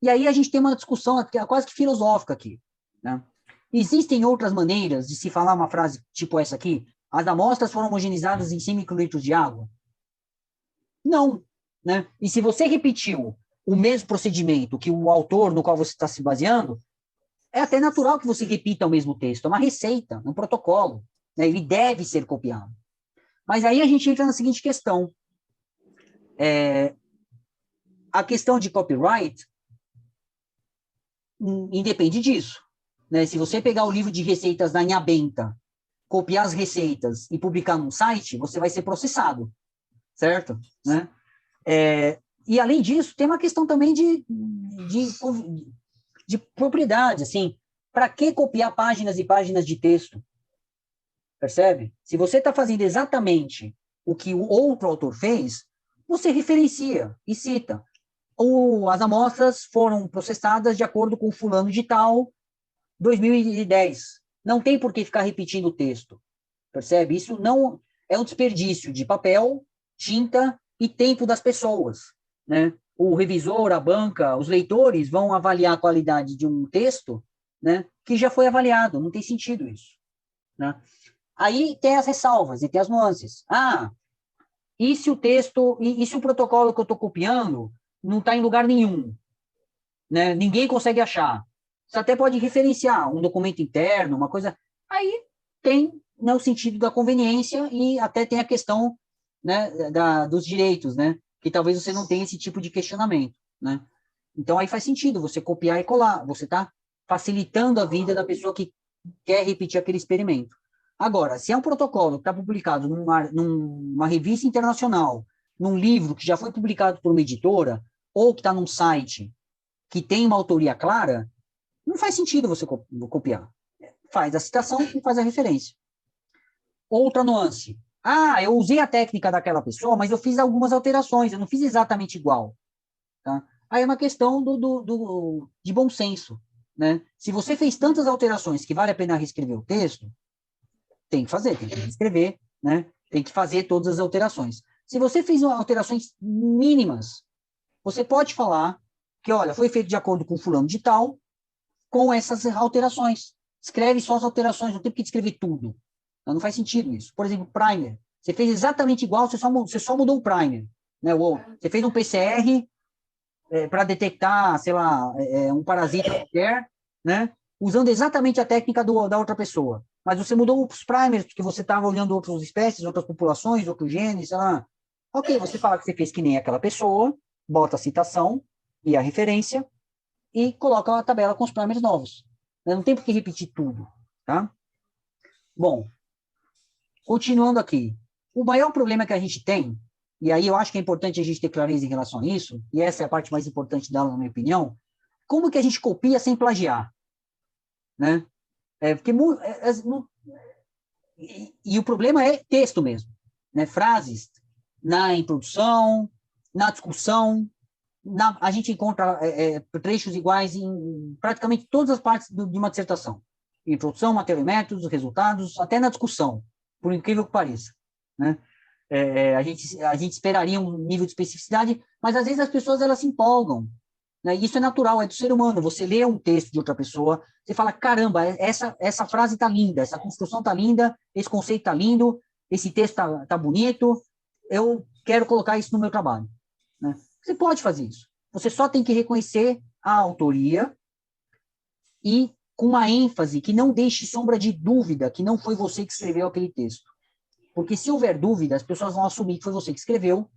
E aí a gente tem uma discussão quase que filosófica aqui, né? Existem outras maneiras de se falar uma frase tipo essa aqui? As amostras foram homogeneizadas em 100 microlitros de água? Não, né? E se você repetiu o mesmo procedimento que o autor no qual você está se baseando, é até natural que você repita o mesmo texto. É uma receita, um protocolo, né? Ele deve ser copiado. Mas aí a gente entra na seguinte questão. A questão de copyright independe disso, né? Se você pegar o livro de receitas da Inhabenta, copiar as receitas e publicar num site, você vai ser processado, certo? Né? E, além disso, tem uma questão também de propriedade, assim, para que copiar páginas e páginas de texto? Percebe? Se você está fazendo exatamente o que o outro autor fez, você referencia e cita. Ou as amostras foram processadas de acordo com fulano de tal, 2010. Não tem por que ficar repetindo o texto. Percebe? Isso não é um desperdício de papel, tinta e tempo das pessoas, né? O revisor, a banca, os leitores vão avaliar a qualidade de um texto, né, que já foi avaliado. Não tem sentido isso, né? Aí tem as ressalvas e tem as nuances. E se o texto, e se o protocolo que eu estou copiando não está em lugar nenhum, né? Ninguém consegue achar. Você até pode referenciar um documento interno, uma coisa. Aí tem, né, o sentido da conveniência e até tem a questão, né, dos direitos, né? Que talvez você não tenha esse tipo de questionamento, né? Então aí faz sentido você copiar e colar. Você está facilitando a vida da pessoa que quer repetir aquele experimento. Agora, se é um protocolo que está publicado numa revista internacional, num livro que já foi publicado por uma editora, ou que está num site que tem uma autoria clara, não faz sentido você copiar. Faz a citação e faz a referência. Outra nuance. Eu usei a técnica daquela pessoa, mas eu fiz algumas alterações, eu não fiz exatamente igual. Tá? Aí é uma questão de bom senso, né? Se você fez tantas alterações que vale a pena reescrever o texto, tem que fazer, tem que reescrever, né? Tem que fazer todas as alterações. Se você fez alterações mínimas, você pode falar que, olha, foi feito de acordo com fulano de tal, com essas alterações. escreve só as alterações, não tem que escrever tudo. Não faz sentido isso. Por exemplo, primer. Você fez exatamente igual, você só mudou o primer. Né? Ou você fez um PCR para detectar, sei lá, um parasita qualquer, né? Usando exatamente a técnica da outra pessoa. Mas você mudou os primers, porque você estava olhando outras espécies, outras populações, outros genes, sei lá. Ok, você fala que você fez que nem aquela pessoa, bota a citação e a referência e coloca uma tabela com os primers novos. Não tem por que repetir tudo, tá? Bom, continuando aqui. O maior problema que a gente tem, e aí eu acho que é importante a gente ter clareza em relação a isso, e essa é a parte mais importante dela, na minha opinião, como que a gente copia sem plagiar? Né? Porque e o problema é texto mesmo, né? Frases na introdução, na discussão, a gente encontra trechos iguais em praticamente todas as partes de uma dissertação. Introdução, material e métodos, resultados, até na discussão, por incrível que pareça. Né? A gente esperaria um nível de especificidade, mas às vezes as pessoas elas se empolgam. Né? Isso é natural, é do ser humano. Você lê um texto de outra pessoa, você fala, caramba, essa frase está linda, essa construção está linda, esse conceito está lindo, esse texto está bonito, eu quero colocar isso no meu trabalho. Né? Você pode fazer isso. Você só tem que reconhecer a autoria e com uma ênfase que não deixe sombra de dúvida que não foi você que escreveu aquele texto. Porque se houver dúvida, as pessoas vão assumir que foi você que escreveu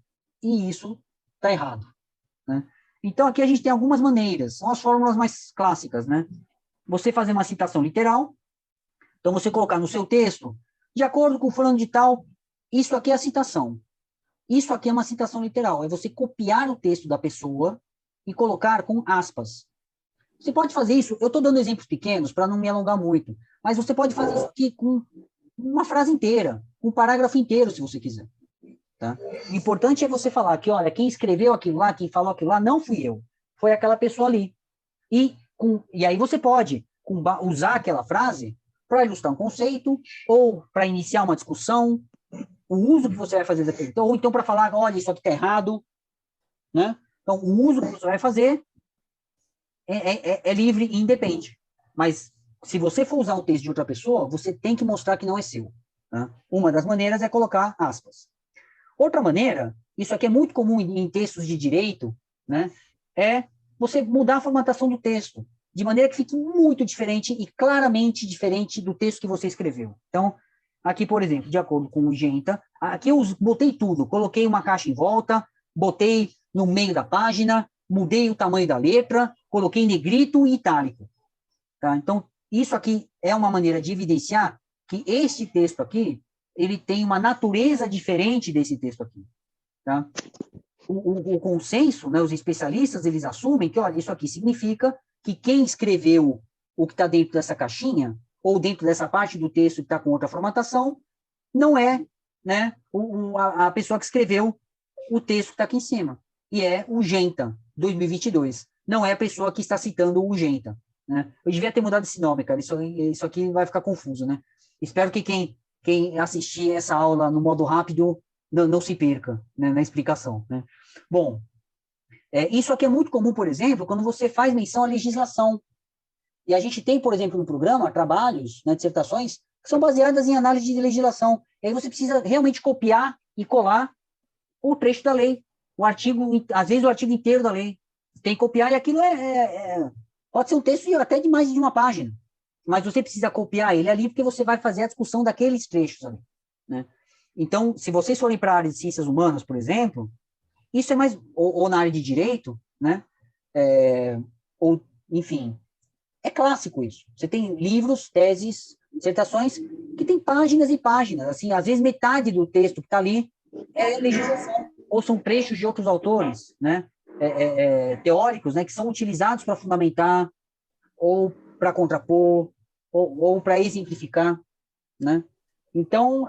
e isso está errado. Né? Então, aqui a gente tem algumas maneiras, são as fórmulas mais clássicas. Né? Você fazer uma citação literal, então você colocar no seu texto, de acordo com o fulano de tal, isso aqui é a citação. Isso aqui é uma citação literal, é você copiar o texto da pessoa e colocar com aspas. Você pode fazer isso, eu estou dando exemplos pequenos para não me alongar muito, mas você pode fazer isso aqui com uma frase inteira, um parágrafo inteiro, se você quiser. Tá? O importante é você falar que, olha, quem escreveu aquilo lá, quem falou aquilo lá, não fui eu, foi aquela pessoa ali. E aí você pode usar aquela frase para ilustrar um conceito, ou para iniciar uma discussão, o uso que você vai fazer daquele, ou então para falar, olha, isso aqui está errado, né? Então, o uso que você vai fazer é livre e independe. Mas, se você for usar o texto de outra pessoa, você tem que mostrar que não é seu. Tá? Uma das maneiras é colocar aspas. Outra maneira, isso aqui é muito comum em textos de direito, né? É você mudar a formatação do texto, de maneira que fique muito diferente e claramente diferente do texto que você escreveu. Então, aqui, por exemplo, de acordo com o Genta, aqui eu botei tudo, coloquei uma caixa em volta, botei no meio da página, mudei o tamanho da letra, coloquei negrito e itálico. Tá? Então, isso aqui é uma maneira de evidenciar que este texto aqui, ele tem uma natureza diferente desse texto aqui. Tá? O consenso, né, os especialistas, eles assumem que, olha, isso aqui significa que quem escreveu o que está dentro dessa caixinha, ou dentro dessa parte do texto que está com outra formatação, não é, né, a pessoa que escreveu o texto que está aqui em cima. E é o Genta, 2022. Não é a pessoa que está citando o Genta. Né? Eu devia ter mudado esse nome, cara. Isso aqui vai ficar confuso, né? Espero que quem assistir essa aula no modo rápido não se perca, né, na explicação. Né? Bom, isso aqui é muito comum, por exemplo, quando você faz menção à legislação. E a gente tem, por exemplo, no programa, trabalhos, né, dissertações, que são baseadas em análise de legislação. E aí você precisa realmente copiar e colar o trecho da lei, o artigo, às vezes o artigo inteiro da lei. Tem que copiar, e aquilo pode ser um texto até de mais de uma página, mas você precisa copiar ele ali porque você vai fazer a discussão daqueles trechos ali. Né? Então, se vocês forem para a área de ciências humanas, por exemplo, isso é mais, ou na área de direito, né? Ou, enfim, é clássico isso. Você tem livros, teses, dissertações que tem páginas e páginas, assim, às vezes metade do texto que está ali é legislação, ou são trechos de outros autores, né? Teóricos, né, que são utilizados para fundamentar, ou para contrapor, ou para exemplificar, né? Então,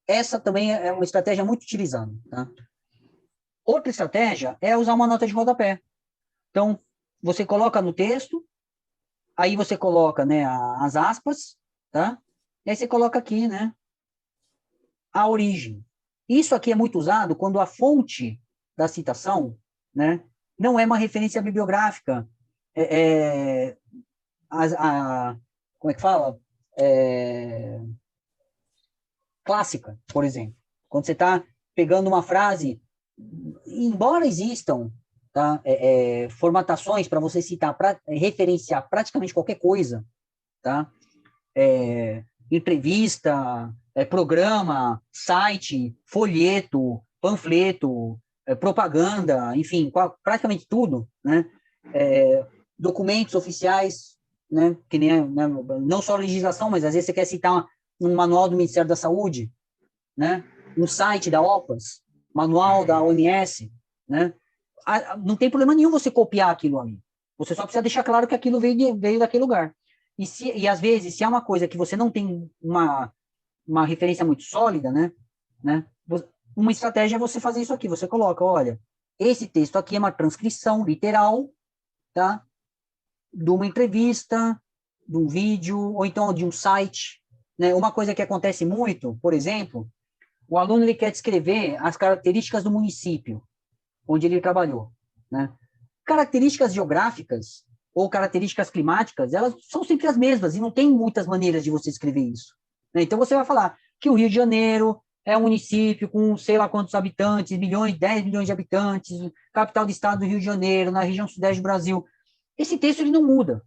essa também é uma estratégia muito utilizada. Tá? Outra estratégia é usar uma nota de rodapé. Então, você coloca no texto, aí você coloca, né, as aspas, tá? E aí você coloca aqui, né, a origem. Isso aqui é muito usado quando a fonte da citação, né, não é uma referência bibliográfica como é que fala? Clássica, por exemplo. Quando você está pegando uma frase, embora existam, tá, formatações para você citar, para referenciar praticamente qualquer coisa, tá? Entrevista, programa, site, folheto, panfleto, propaganda, enfim, praticamente tudo, né? Documentos oficiais, né? Que nem, né? Não só legislação, mas às vezes você quer citar um manual do Ministério da Saúde, né? No site da OPAS, manual da OMS, né? Não tem problema nenhum você copiar aquilo ali. Você só precisa deixar claro que aquilo veio daquele lugar. E às vezes, se é uma coisa que você não tem uma referência muito sólida, né? Uma estratégia é você fazer isso aqui. Você coloca, olha, esse texto aqui é uma transcrição literal, tá? De uma entrevista, de um vídeo, ou então de um site, né? Uma coisa que acontece muito, por exemplo, o aluno ele quer descrever as características do município onde ele trabalhou, né? Características geográficas ou características climáticas, elas são sempre as mesmas e não tem muitas maneiras de você escrever isso, né? Então você vai falar que o Rio de Janeiro é um município com sei lá quantos habitantes, 10 milhões de habitantes, capital do estado do Rio de Janeiro, na região sudeste do Brasil. Esse texto ele não muda,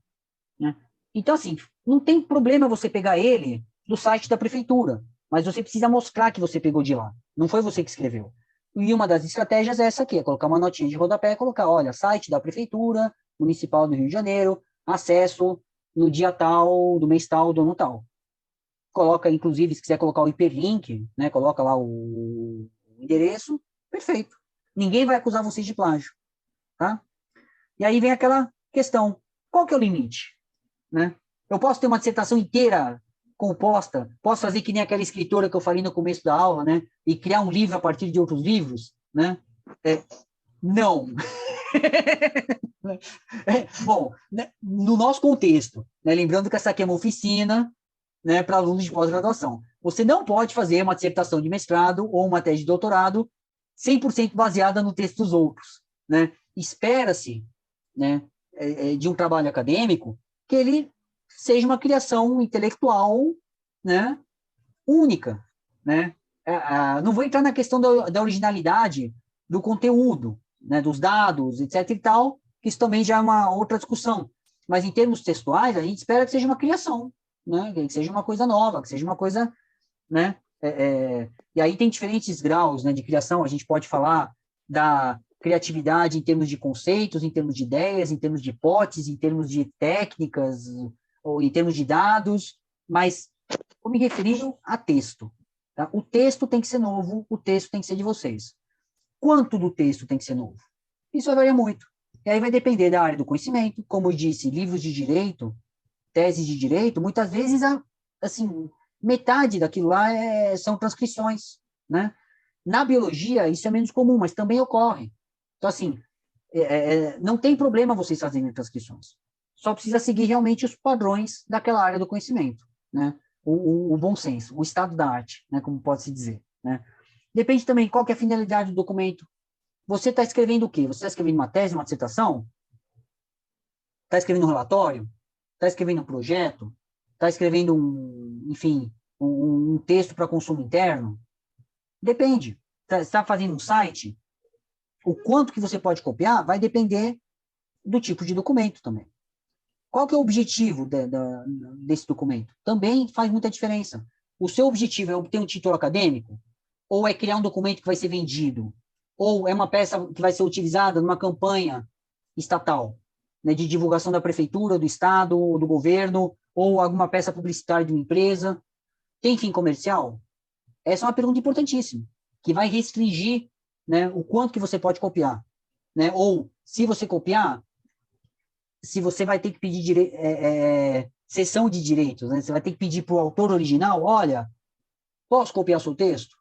né? Então, assim, não tem problema você pegar ele do site da prefeitura, mas você precisa mostrar que você pegou de lá. Não foi você que escreveu. E uma das estratégias é essa aqui, é colocar uma notinha de rodapé e colocar, olha, site da prefeitura municipal do Rio de Janeiro, acesso no dia tal, do mês tal, do ano tal. Coloca, inclusive, se quiser colocar o hiperlink, né, coloca lá o endereço, perfeito. Ninguém vai acusar vocês de plágio, tá? E aí vem aquela questão, qual que é o limite? Né? Eu posso ter uma dissertação inteira composta, posso fazer que nem aquela escritora que eu falei no começo da aula, né? E criar um livro a partir de outros livros, né? Não. Bom, né, no nosso contexto, né, lembrando que essa aqui é uma oficina, né, para alunos de pós-graduação. Você não pode fazer uma dissertação de mestrado ou uma tese de doutorado 100% baseada no texto dos outros, né? Espera-se, né, de um trabalho acadêmico que ele seja uma criação intelectual, né, única, né? Não vou entrar na questão da originalidade do conteúdo, né, dos dados, etc. e tal, que isso também já é uma outra discussão. Mas em termos textuais, a gente espera que seja uma criação, né, que seja uma coisa nova, que seja uma coisa, né? E aí tem diferentes graus, né, de criação. A gente pode falar da criatividade em termos de conceitos, em termos de ideias, em termos de hipóteses, em termos de técnicas, ou em termos de dados, mas estou me referindo a texto. Tá? O texto tem que ser novo, o texto tem que ser de vocês. Quanto do texto tem que ser novo? Isso vai variar muito. E aí vai depender da área do conhecimento. Como eu disse, livros de direito, teses de direito, muitas vezes, assim, metade daquilo lá são transcrições, né? Na biologia, isso é menos comum, mas também ocorre. Então, assim, não tem problema vocês fazerem transcrições. Só precisa seguir realmente os padrões daquela área do conhecimento, né? O bom senso, o estado da arte, né? Como pode-se dizer, né? Depende também qual que é a finalidade do documento. Você está escrevendo o quê? Você está escrevendo uma tese, uma dissertação? Está escrevendo um relatório? Está escrevendo um projeto? Está escrevendo enfim, um texto para consumo interno? Depende. Está fazendo um site? O quanto que você pode copiar vai depender do tipo de documento também. Qual que é o objetivo desse documento? Também faz muita diferença. O seu objetivo é obter um título acadêmico? Ou é criar um documento que vai ser vendido? Ou é uma peça que vai ser utilizada numa campanha estatal, né, de divulgação da prefeitura, do estado, do governo, ou alguma peça publicitária de uma empresa? Tem fim comercial? Essa é uma pergunta importantíssima, que vai restringir, né, o quanto que você pode copiar. Né? Ou, se você copiar, se você vai ter que pedir cessão de direitos, né? Você vai ter que pedir para o autor original, olha, posso copiar seu texto?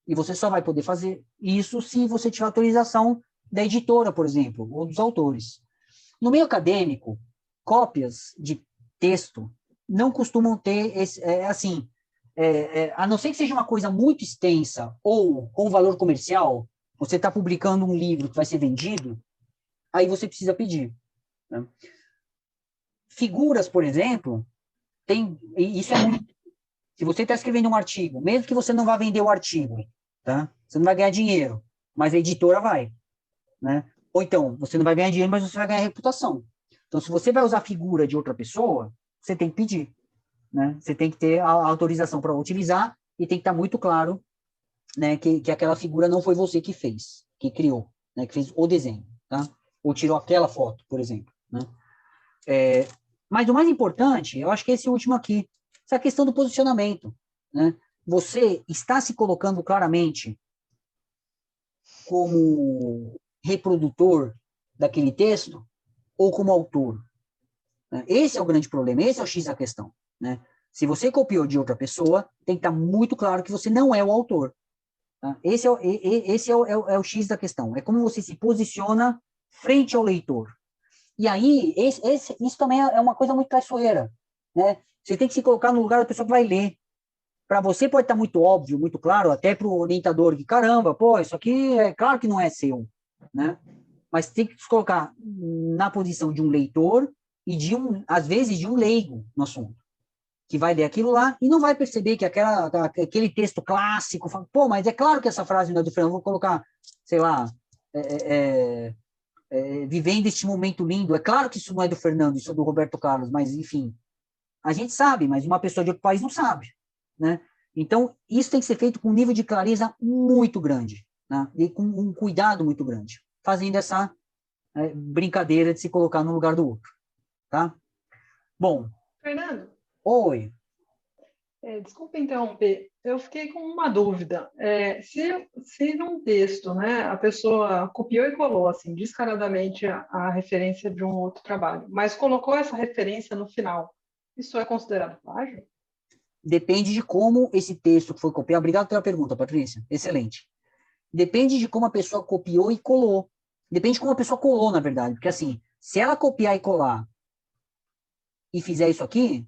E você só vai poder fazer isso se você tiver autorização da editora, por exemplo, ou dos autores. No meio acadêmico, cópias de texto não costumam ter, a não ser que seja uma coisa muito extensa ou com valor comercial, você está publicando um livro que vai ser vendido, aí você precisa pedir. Né? Figuras, por exemplo, isso é muito... Se você está escrevendo um artigo, mesmo que você não vá vender o artigo, tá? Você não vai ganhar dinheiro, mas a editora vai, né? Ou então, você não vai ganhar dinheiro, mas você vai ganhar reputação. Então, se você vai usar a figura de outra pessoa, você tem que pedir, né? Você tem que ter a autorização para utilizar e tem que estar muito claro, né, que aquela figura não foi você que fez, que criou, né, que fez o desenho, tá? Ou tirou aquela foto, por exemplo, né? Mas o mais importante, eu acho que é esse último aqui, essa questão do posicionamento, né? Você está se colocando claramente como reprodutor daquele texto ou como autor, né? Esse é o grande problema, esse é o X da questão, né? Se você copiou de outra pessoa, tem que estar muito claro que você não é o autor, tá? Esse é o X da questão, é como você se posiciona frente ao leitor. E aí, isso também é uma coisa muito traiçoeira, né? Você tem que se colocar no lugar da pessoa que vai ler. Para você pode estar muito óbvio, muito claro, até para o orientador, que caramba, pô, isso aqui é claro que não é seu, né? Mas tem que se colocar na posição de um leitor e às vezes, de um leigo no assunto, que vai ler aquilo lá e não vai perceber que aquele texto clássico, fala, pô, mas é claro que essa frase não é do Fernando, vou colocar, sei lá, vivendo este momento lindo. É claro que isso não é do Fernando, isso é do Roberto Carlos, mas, enfim, a gente sabe, mas uma pessoa de outro país não sabe, né? Então, isso tem que ser feito com um nível de clareza muito grande, né? E com um cuidado muito grande, fazendo essa brincadeira de se colocar no lugar do outro, tá? Bom. Fernando. Oi. Desculpa interromper, eu fiquei com uma dúvida. Se num texto, né, a pessoa copiou e colou assim, descaradamente a referência de um outro trabalho, mas colocou essa referência no final, isso é considerado plágio? Depende de como esse texto foi copiado. Obrigado pela pergunta, Patrícia. Excelente. Depende de como a pessoa copiou e colou. Depende de como a pessoa colou, na verdade. Porque, assim, se ela copiar e colar e fizer isso aqui,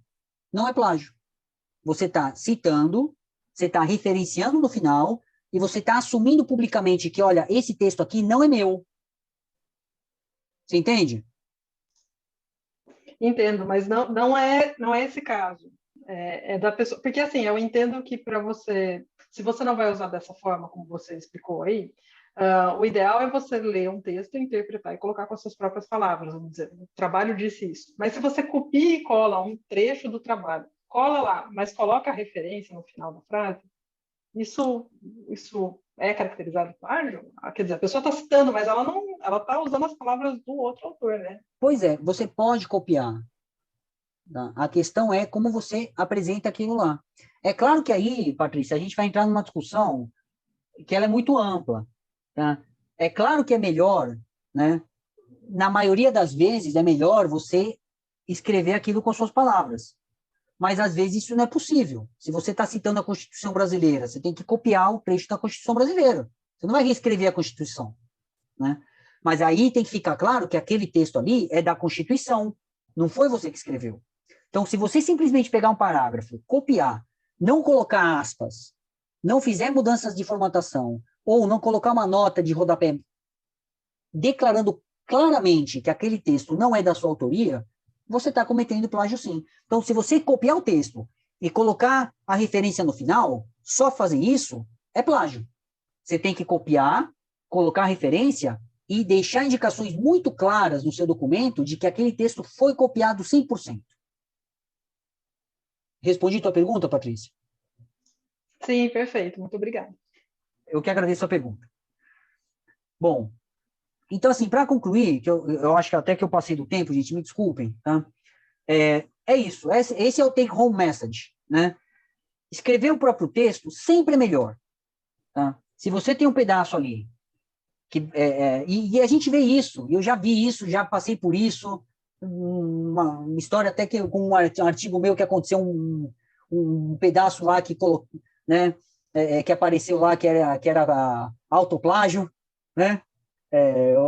não é plágio. Você está citando, você está referenciando no final e você está assumindo publicamente que, olha, esse texto aqui não é meu. Você entende? Entendo, mas não é esse caso. É da pessoa, porque assim, eu entendo que para você, se você não vai usar dessa forma como você explicou aí, o ideal é você ler um texto, interpretar e colocar com as suas próprias palavras, vamos dizer, o trabalho disse isso. Mas se você copia e cola um trecho do trabalho, cola lá, mas coloca a referência no final da frase, isso é caracterizado plágio? Quer dizer, a pessoa está citando, mas ela está usando as palavras do outro autor, né? Pois é, você pode copiar. Tá? A questão é como você apresenta aquilo lá. É claro que aí, Patrícia, a gente vai entrar numa discussão que ela é muito ampla. Tá? É claro que é melhor, né? Na maioria das vezes, é melhor você escrever aquilo com suas palavras. Mas, às vezes, isso não é possível. Se você está citando a Constituição brasileira, você tem que copiar o trecho da Constituição brasileira. Você não vai reescrever a Constituição, né? Mas aí tem que ficar claro que aquele texto ali é da Constituição, não foi você que escreveu. Então, se você simplesmente pegar um parágrafo, copiar, não colocar aspas, não fizer mudanças de formatação, ou não colocar uma nota de rodapé declarando claramente que aquele texto não é da sua autoria, você está cometendo plágio sim. Então, se você copiar o texto e colocar a referência no final, só fazer isso é plágio. Você tem que copiar, colocar a referência e deixar indicações muito claras no seu documento de que aquele texto foi copiado 100%. Respondi tua pergunta, Patrícia? Sim, perfeito. Muito obrigada. Eu que agradeço a pergunta. Bom, então, assim, para concluir, que eu acho que até que eu passei do tempo, gente, me desculpem, tá? É isso. Esse é o take-home message, né? Escrever o próprio texto sempre é melhor, tá? Se você tem um pedaço ali, e a gente vê isso, eu já vi isso, já passei por isso, uma história até que com um artigo meu que aconteceu um pedaço lá que né, que apareceu lá que era autoplágio, né?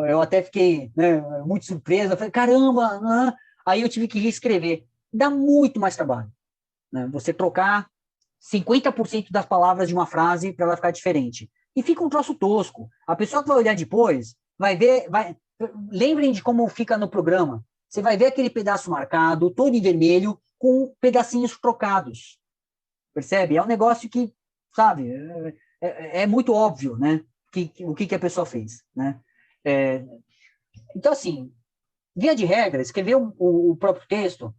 Eu até fiquei, né, muito surpresa, falei, caramba, né? Aí eu tive que reescrever. Dá muito mais trabalho, né? Você trocar 50% das palavras de uma frase para ela ficar diferente. E fica um troço tosco. A pessoa que vai olhar depois vai ver, lembrem de como fica no programa. você vai ver aquele pedaço marcado, todo em vermelho, com pedacinhos trocados. Percebe? É um negócio que, sabe, é muito óbvio, né? O que a pessoa fez, né? Então, assim, via de regra, escrever o próprio texto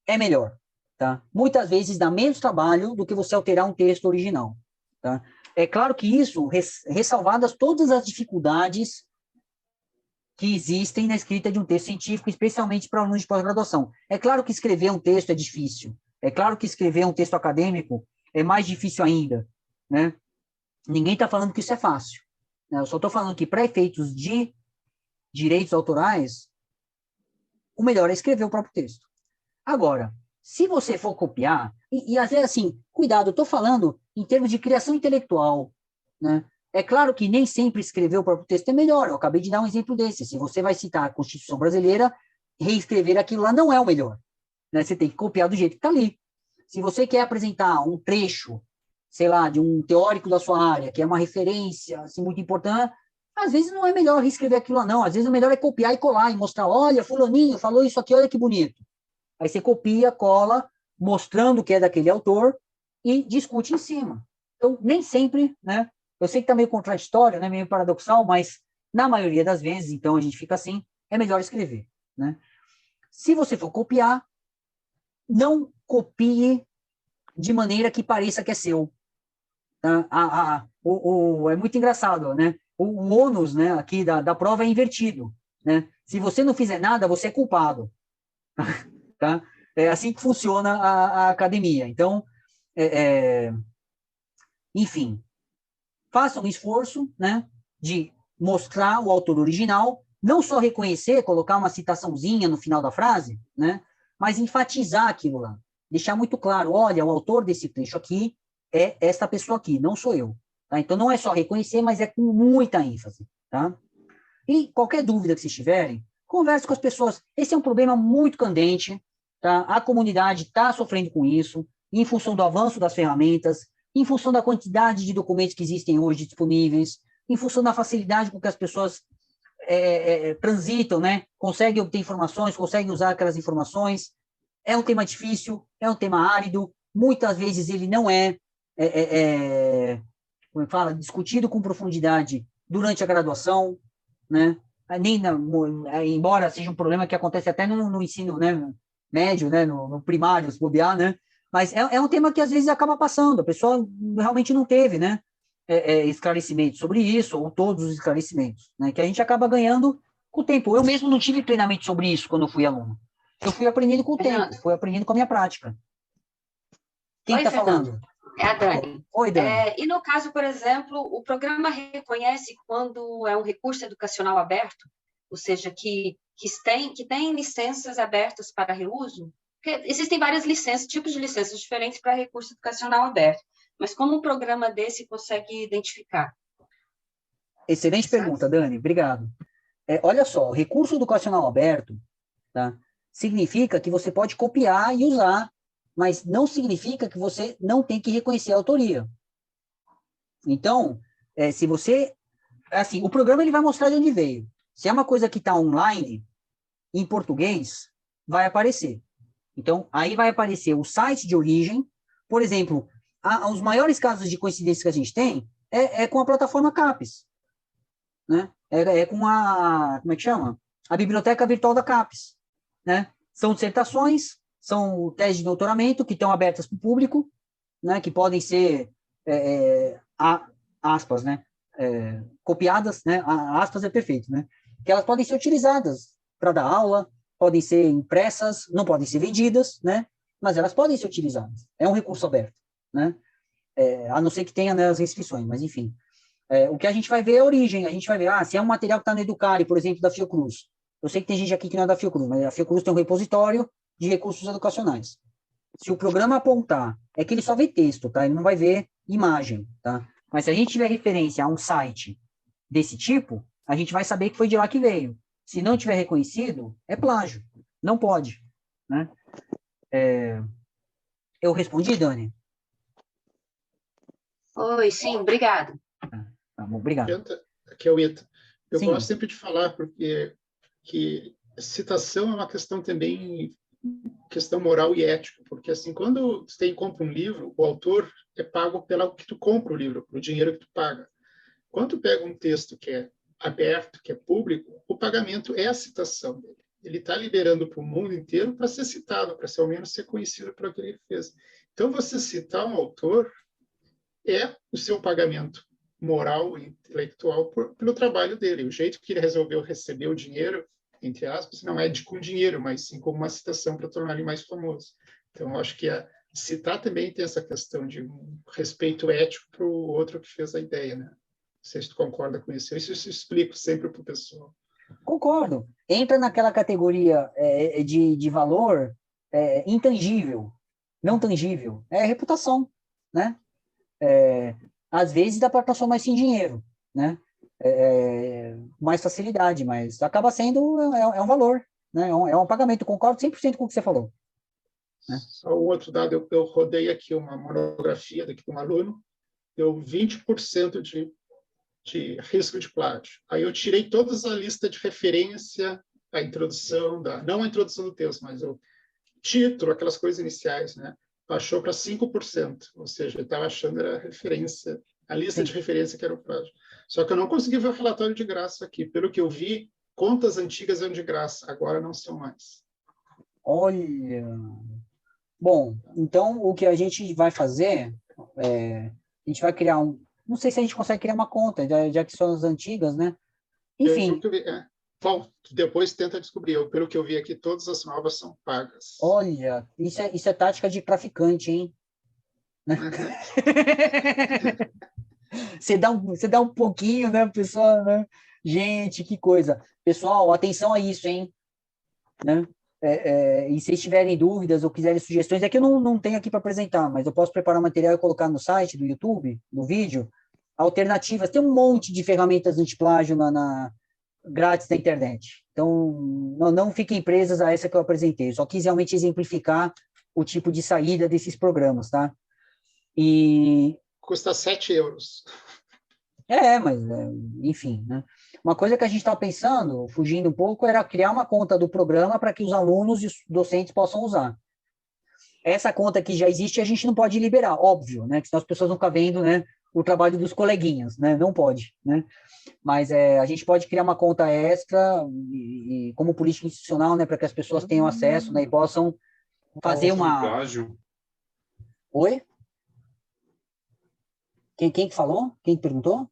é melhor, tá? Muitas vezes dá menos trabalho do que você alterar um texto original, tá? É claro que isso, ressalvadas todas as dificuldades que existem na escrita de um texto científico, especialmente para alunos de pós-graduação. É claro que escrever um texto é difícil. É claro que escrever um texto acadêmico é mais difícil ainda, né? Ninguém está falando que isso é fácil, né? Eu só estou falando que, para efeitos de direitos autorais, o melhor é escrever o próprio texto. Agora, se você for copiar, e às vezes assim, cuidado, eu estou falando em termos de criação intelectual, né? É claro que nem sempre escrever o próprio texto é melhor. Eu acabei de dar um exemplo desse. Se você vai citar a Constituição Brasileira, reescrever aquilo lá não é o melhor, né? Você tem que copiar do jeito que está ali. Se você quer apresentar um trecho, sei lá, de um teórico da sua área, que é uma referência assim, muito importante, às vezes não é melhor reescrever aquilo lá, não. Às vezes o melhor é copiar e colar e mostrar, olha, fulaninho falou isso aqui, olha que bonito. Aí você copia, cola, mostrando que é daquele autor e discute em cima. Então, nem sempre, né? Eu sei que está meio contraditório, né? Meio paradoxal, mas na maioria das vezes, então a gente fica assim, é melhor escrever, né? Se você for copiar, não copie de maneira que pareça que é seu. Tá? É muito engraçado, né? O ônus, né, aqui da prova é invertido, né? Se você não fizer nada, você é culpado. Tá? É assim que funciona a academia. Então, enfim, faça um esforço, né, de mostrar o autor original, não só reconhecer, colocar uma citaçãozinha no final da frase, né, mas enfatizar aquilo lá. Deixar muito claro, olha, o autor desse trecho aqui é esta pessoa aqui, não sou eu. Tá? Então, não é só reconhecer, mas é com muita ênfase. Tá? E qualquer dúvida que vocês tiverem, converse com as pessoas. Esse é um problema muito candente. Tá? A comunidade está sofrendo com isso, em função do avanço das ferramentas, em função da quantidade de documentos que existem hoje disponíveis, em função da facilidade com que as pessoas transitam, né? Conseguem obter informações, conseguem usar aquelas informações. É um tema difícil, é um tema árido, muitas vezes ele não como fala, discutido com profundidade durante a graduação, né? Embora seja um problema que acontece até no ensino, né, médio, né, no primário, se bobear, né? Mas é um tema que às vezes acaba passando, a pessoa realmente não teve, né, esclarecimento sobre isso, ou todos os esclarecimentos, né, que a gente acaba ganhando com o tempo. Eu mesmo não tive treinamento sobre isso quando eu fui aluno. Eu fui aprendendo com o tempo, fui aprendendo com a minha prática. Quem está falando? É a Dani. Oi, Dani. E no caso, por exemplo, o programa reconhece quando é um recurso educacional aberto, ou seja, que tem licenças abertas para reuso? Porque existem várias licenças, tipos de licenças diferentes para recurso educacional aberto, mas como um programa desse consegue identificar? Excelente pergunta, Dani, obrigado. Olha só, o recurso educacional aberto, tá, significa que você pode copiar e usar, mas não significa que você não tem que reconhecer a autoria. Então, se você... Assim, o programa ele vai mostrar de onde veio. Se é uma coisa que está online, em português, vai aparecer. Então, aí vai aparecer o site de origem. Por exemplo, os maiores casos de coincidência que a gente tem é com a plataforma CAPES. Né? Com a... Como é que chama? A biblioteca virtual da CAPES. Né? São dissertações, são teses de doutoramento que estão abertas para o público, né? Que podem ser, aspas, né? Copiadas, né? Aspas é perfeito, né? Que elas podem ser utilizadas para dar aula, podem ser impressas, não podem ser vendidas, né? Mas elas podem ser utilizadas. É um recurso aberto, né? A não ser que tenha, né, as restrições, mas enfim. O que a gente vai ver é a origem. A gente vai ver, se é um material que está no Educare, por exemplo, da Fiocruz. Eu sei que tem gente aqui que não é da Fiocruz, mas a Fiocruz tem um repositório de recursos educacionais. Se o programa apontar, é que ele só vê texto, tá? Ele não vai ver imagem, tá? Mas se a gente tiver referência a um site desse tipo, a gente vai saber que foi de lá que veio. Se não tiver reconhecido, é plágio. Não pode, né? Eu respondi, Dani? Oi, sim, obrigado. Tá bom, obrigado. Aqui é o Ita. Eu Sim. gosto sempre de falar porque que citação é uma questão também, questão moral e ética, porque assim, quando você compra um livro, o autor é pago pelo que tu compra o livro, pelo dinheiro que tu paga. Quando tu pega um texto que é aberto, que é público, o pagamento é a citação dele. Ele está liberando para o mundo inteiro para ser citado, para ao menos ser conhecido por aquilo que ele fez. Então, você citar um autor é o seu pagamento moral e intelectual pelo trabalho dele. O jeito que ele resolveu receber o dinheiro, entre aspas, não é com dinheiro, mas sim como uma citação para tornar ele mais famoso. Então, eu acho que citar também tem essa questão de um respeito ético para o outro que fez a ideia, né? Não sei se tu concorda com isso. Isso eu explico sempre para o pessoal. Concordo. Entra naquela categoria de valor intangível, não tangível. É reputação, né? Às vezes dá para transformar isso em dinheiro, né? Mais facilidade, mas acaba sendo um valor, né? É um pagamento. Concordo 100% com o que você falou. Né? Só um outro dado, eu rodei aqui uma monografia daqui de um aluno, deu 20% de risco de plágio. Aí eu tirei toda a lista de referência, a introdução, não a introdução do texto, mas o título, aquelas coisas iniciais, né? Baixou para 5%, ou seja, ele estava achando era a referência, a lista de referência que era o plágio. Só que eu não consegui ver o relatório de graça aqui. Pelo que eu vi, contas antigas eram de graça, agora não são mais. Olha... Bom, então o que a gente vai fazer, a gente vai criar não sei se a gente consegue criar uma conta, já que são as antigas, né? Enfim. Bom, depois tenta descobrir. Pelo que eu vi aqui, todas as novas são pagas. Olha, isso é tática de traficante, hein? Você dá um pouquinho, né, pessoal, né? Gente, que coisa. Pessoal, atenção a isso, hein? Né? E se tiverem dúvidas ou quiserem sugestões, é que eu não tenho aqui para apresentar, mas eu posso preparar material e colocar no site do YouTube, no vídeo, alternativas. Tem um monte de ferramentas antiplágio grátis na internet. Então, não fiquem presas a essa que eu apresentei. Eu só quis realmente exemplificar o tipo de saída desses programas, tá? Custa 7 euros. Mas, enfim, né? Uma coisa que a gente estava pensando, fugindo um pouco, era criar uma conta do programa para que os alunos e os docentes possam usar. Essa conta que já existe, a gente não pode liberar, óbvio, né? Que senão as pessoas vão ficar vendo, né, o trabalho dos coleguinhas, né? Não pode, né? Mas a gente pode criar uma conta extra e como política institucional, né, para que as pessoas tenham acesso, né, e possam fazer uma... Plágio. Oi? Quem que falou? Quem que perguntou?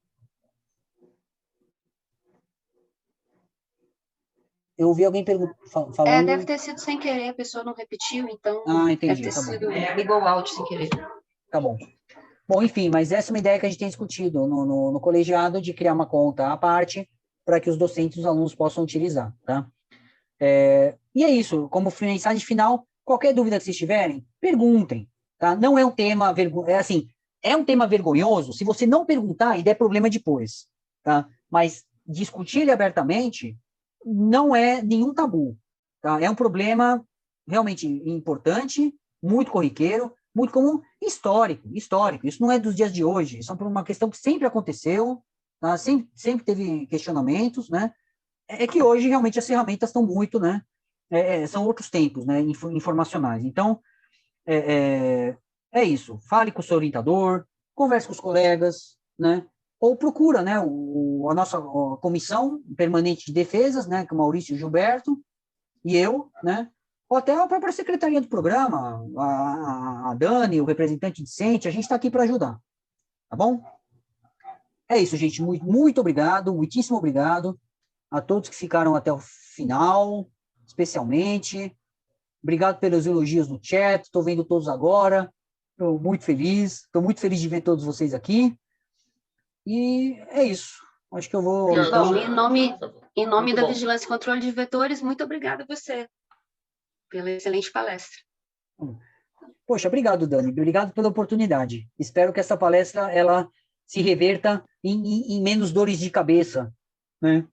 Eu ouvi alguém falando... deve ter sido sem querer, a pessoa não repetiu, então entendi, deve ter sido ligou o áudio sem querer. Tá bom. Bom, enfim, mas essa é uma ideia que a gente tem discutido no colegiado, de criar uma conta à parte para que os docentes e os alunos possam utilizar, tá? E é isso, como mensagem final, qualquer dúvida que vocês tiverem, perguntem, tá? Não é um tema, é um tema vergonhoso se você não perguntar e der problema depois, tá? Mas discutir ele abertamente não é nenhum tabu, tá? É um problema realmente importante, muito corriqueiro, muito comum, histórico. Isso não é dos dias de hoje, isso é uma questão que sempre aconteceu, tá? Sempre teve questionamentos, né? É que hoje realmente as ferramentas estão muito, né? São outros tempos, né? Informacionais. Então, é isso. Fale com o seu orientador, converse com os colegas, né? Ou procura, né, a nossa comissão permanente de defesas, né, que o Maurício Gilberto e eu, né, ou até a própria secretaria do programa, a Dani, o representante discente, a gente está aqui para ajudar, tá bom? É isso, gente, muito, muito obrigado, muitíssimo obrigado a todos que ficaram até o final, especialmente, obrigado pelos elogios no chat, estou vendo todos agora, estou muito feliz de ver todos vocês aqui. E é isso. Acho que eu vou... Bom, em nome da Vigilância e Controle de Vetores, muito obrigada a você pela excelente palestra. Poxa, obrigado, Dani. Obrigado pela oportunidade. Espero que essa palestra ela se reverta em menos dores de cabeça, né,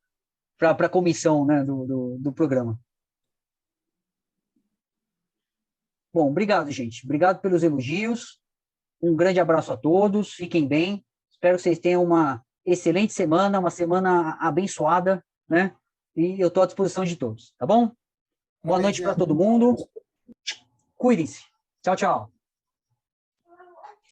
para a comissão, né, do programa. Bom, obrigado, gente. Obrigado pelos elogios. Um grande abraço a todos. Fiquem bem. Espero que vocês tenham uma excelente semana, uma semana abençoada, né? e eu estou à disposição de todos, tá bom? Boa noite para todo mundo. Cuidem-se. Tchau, tchau.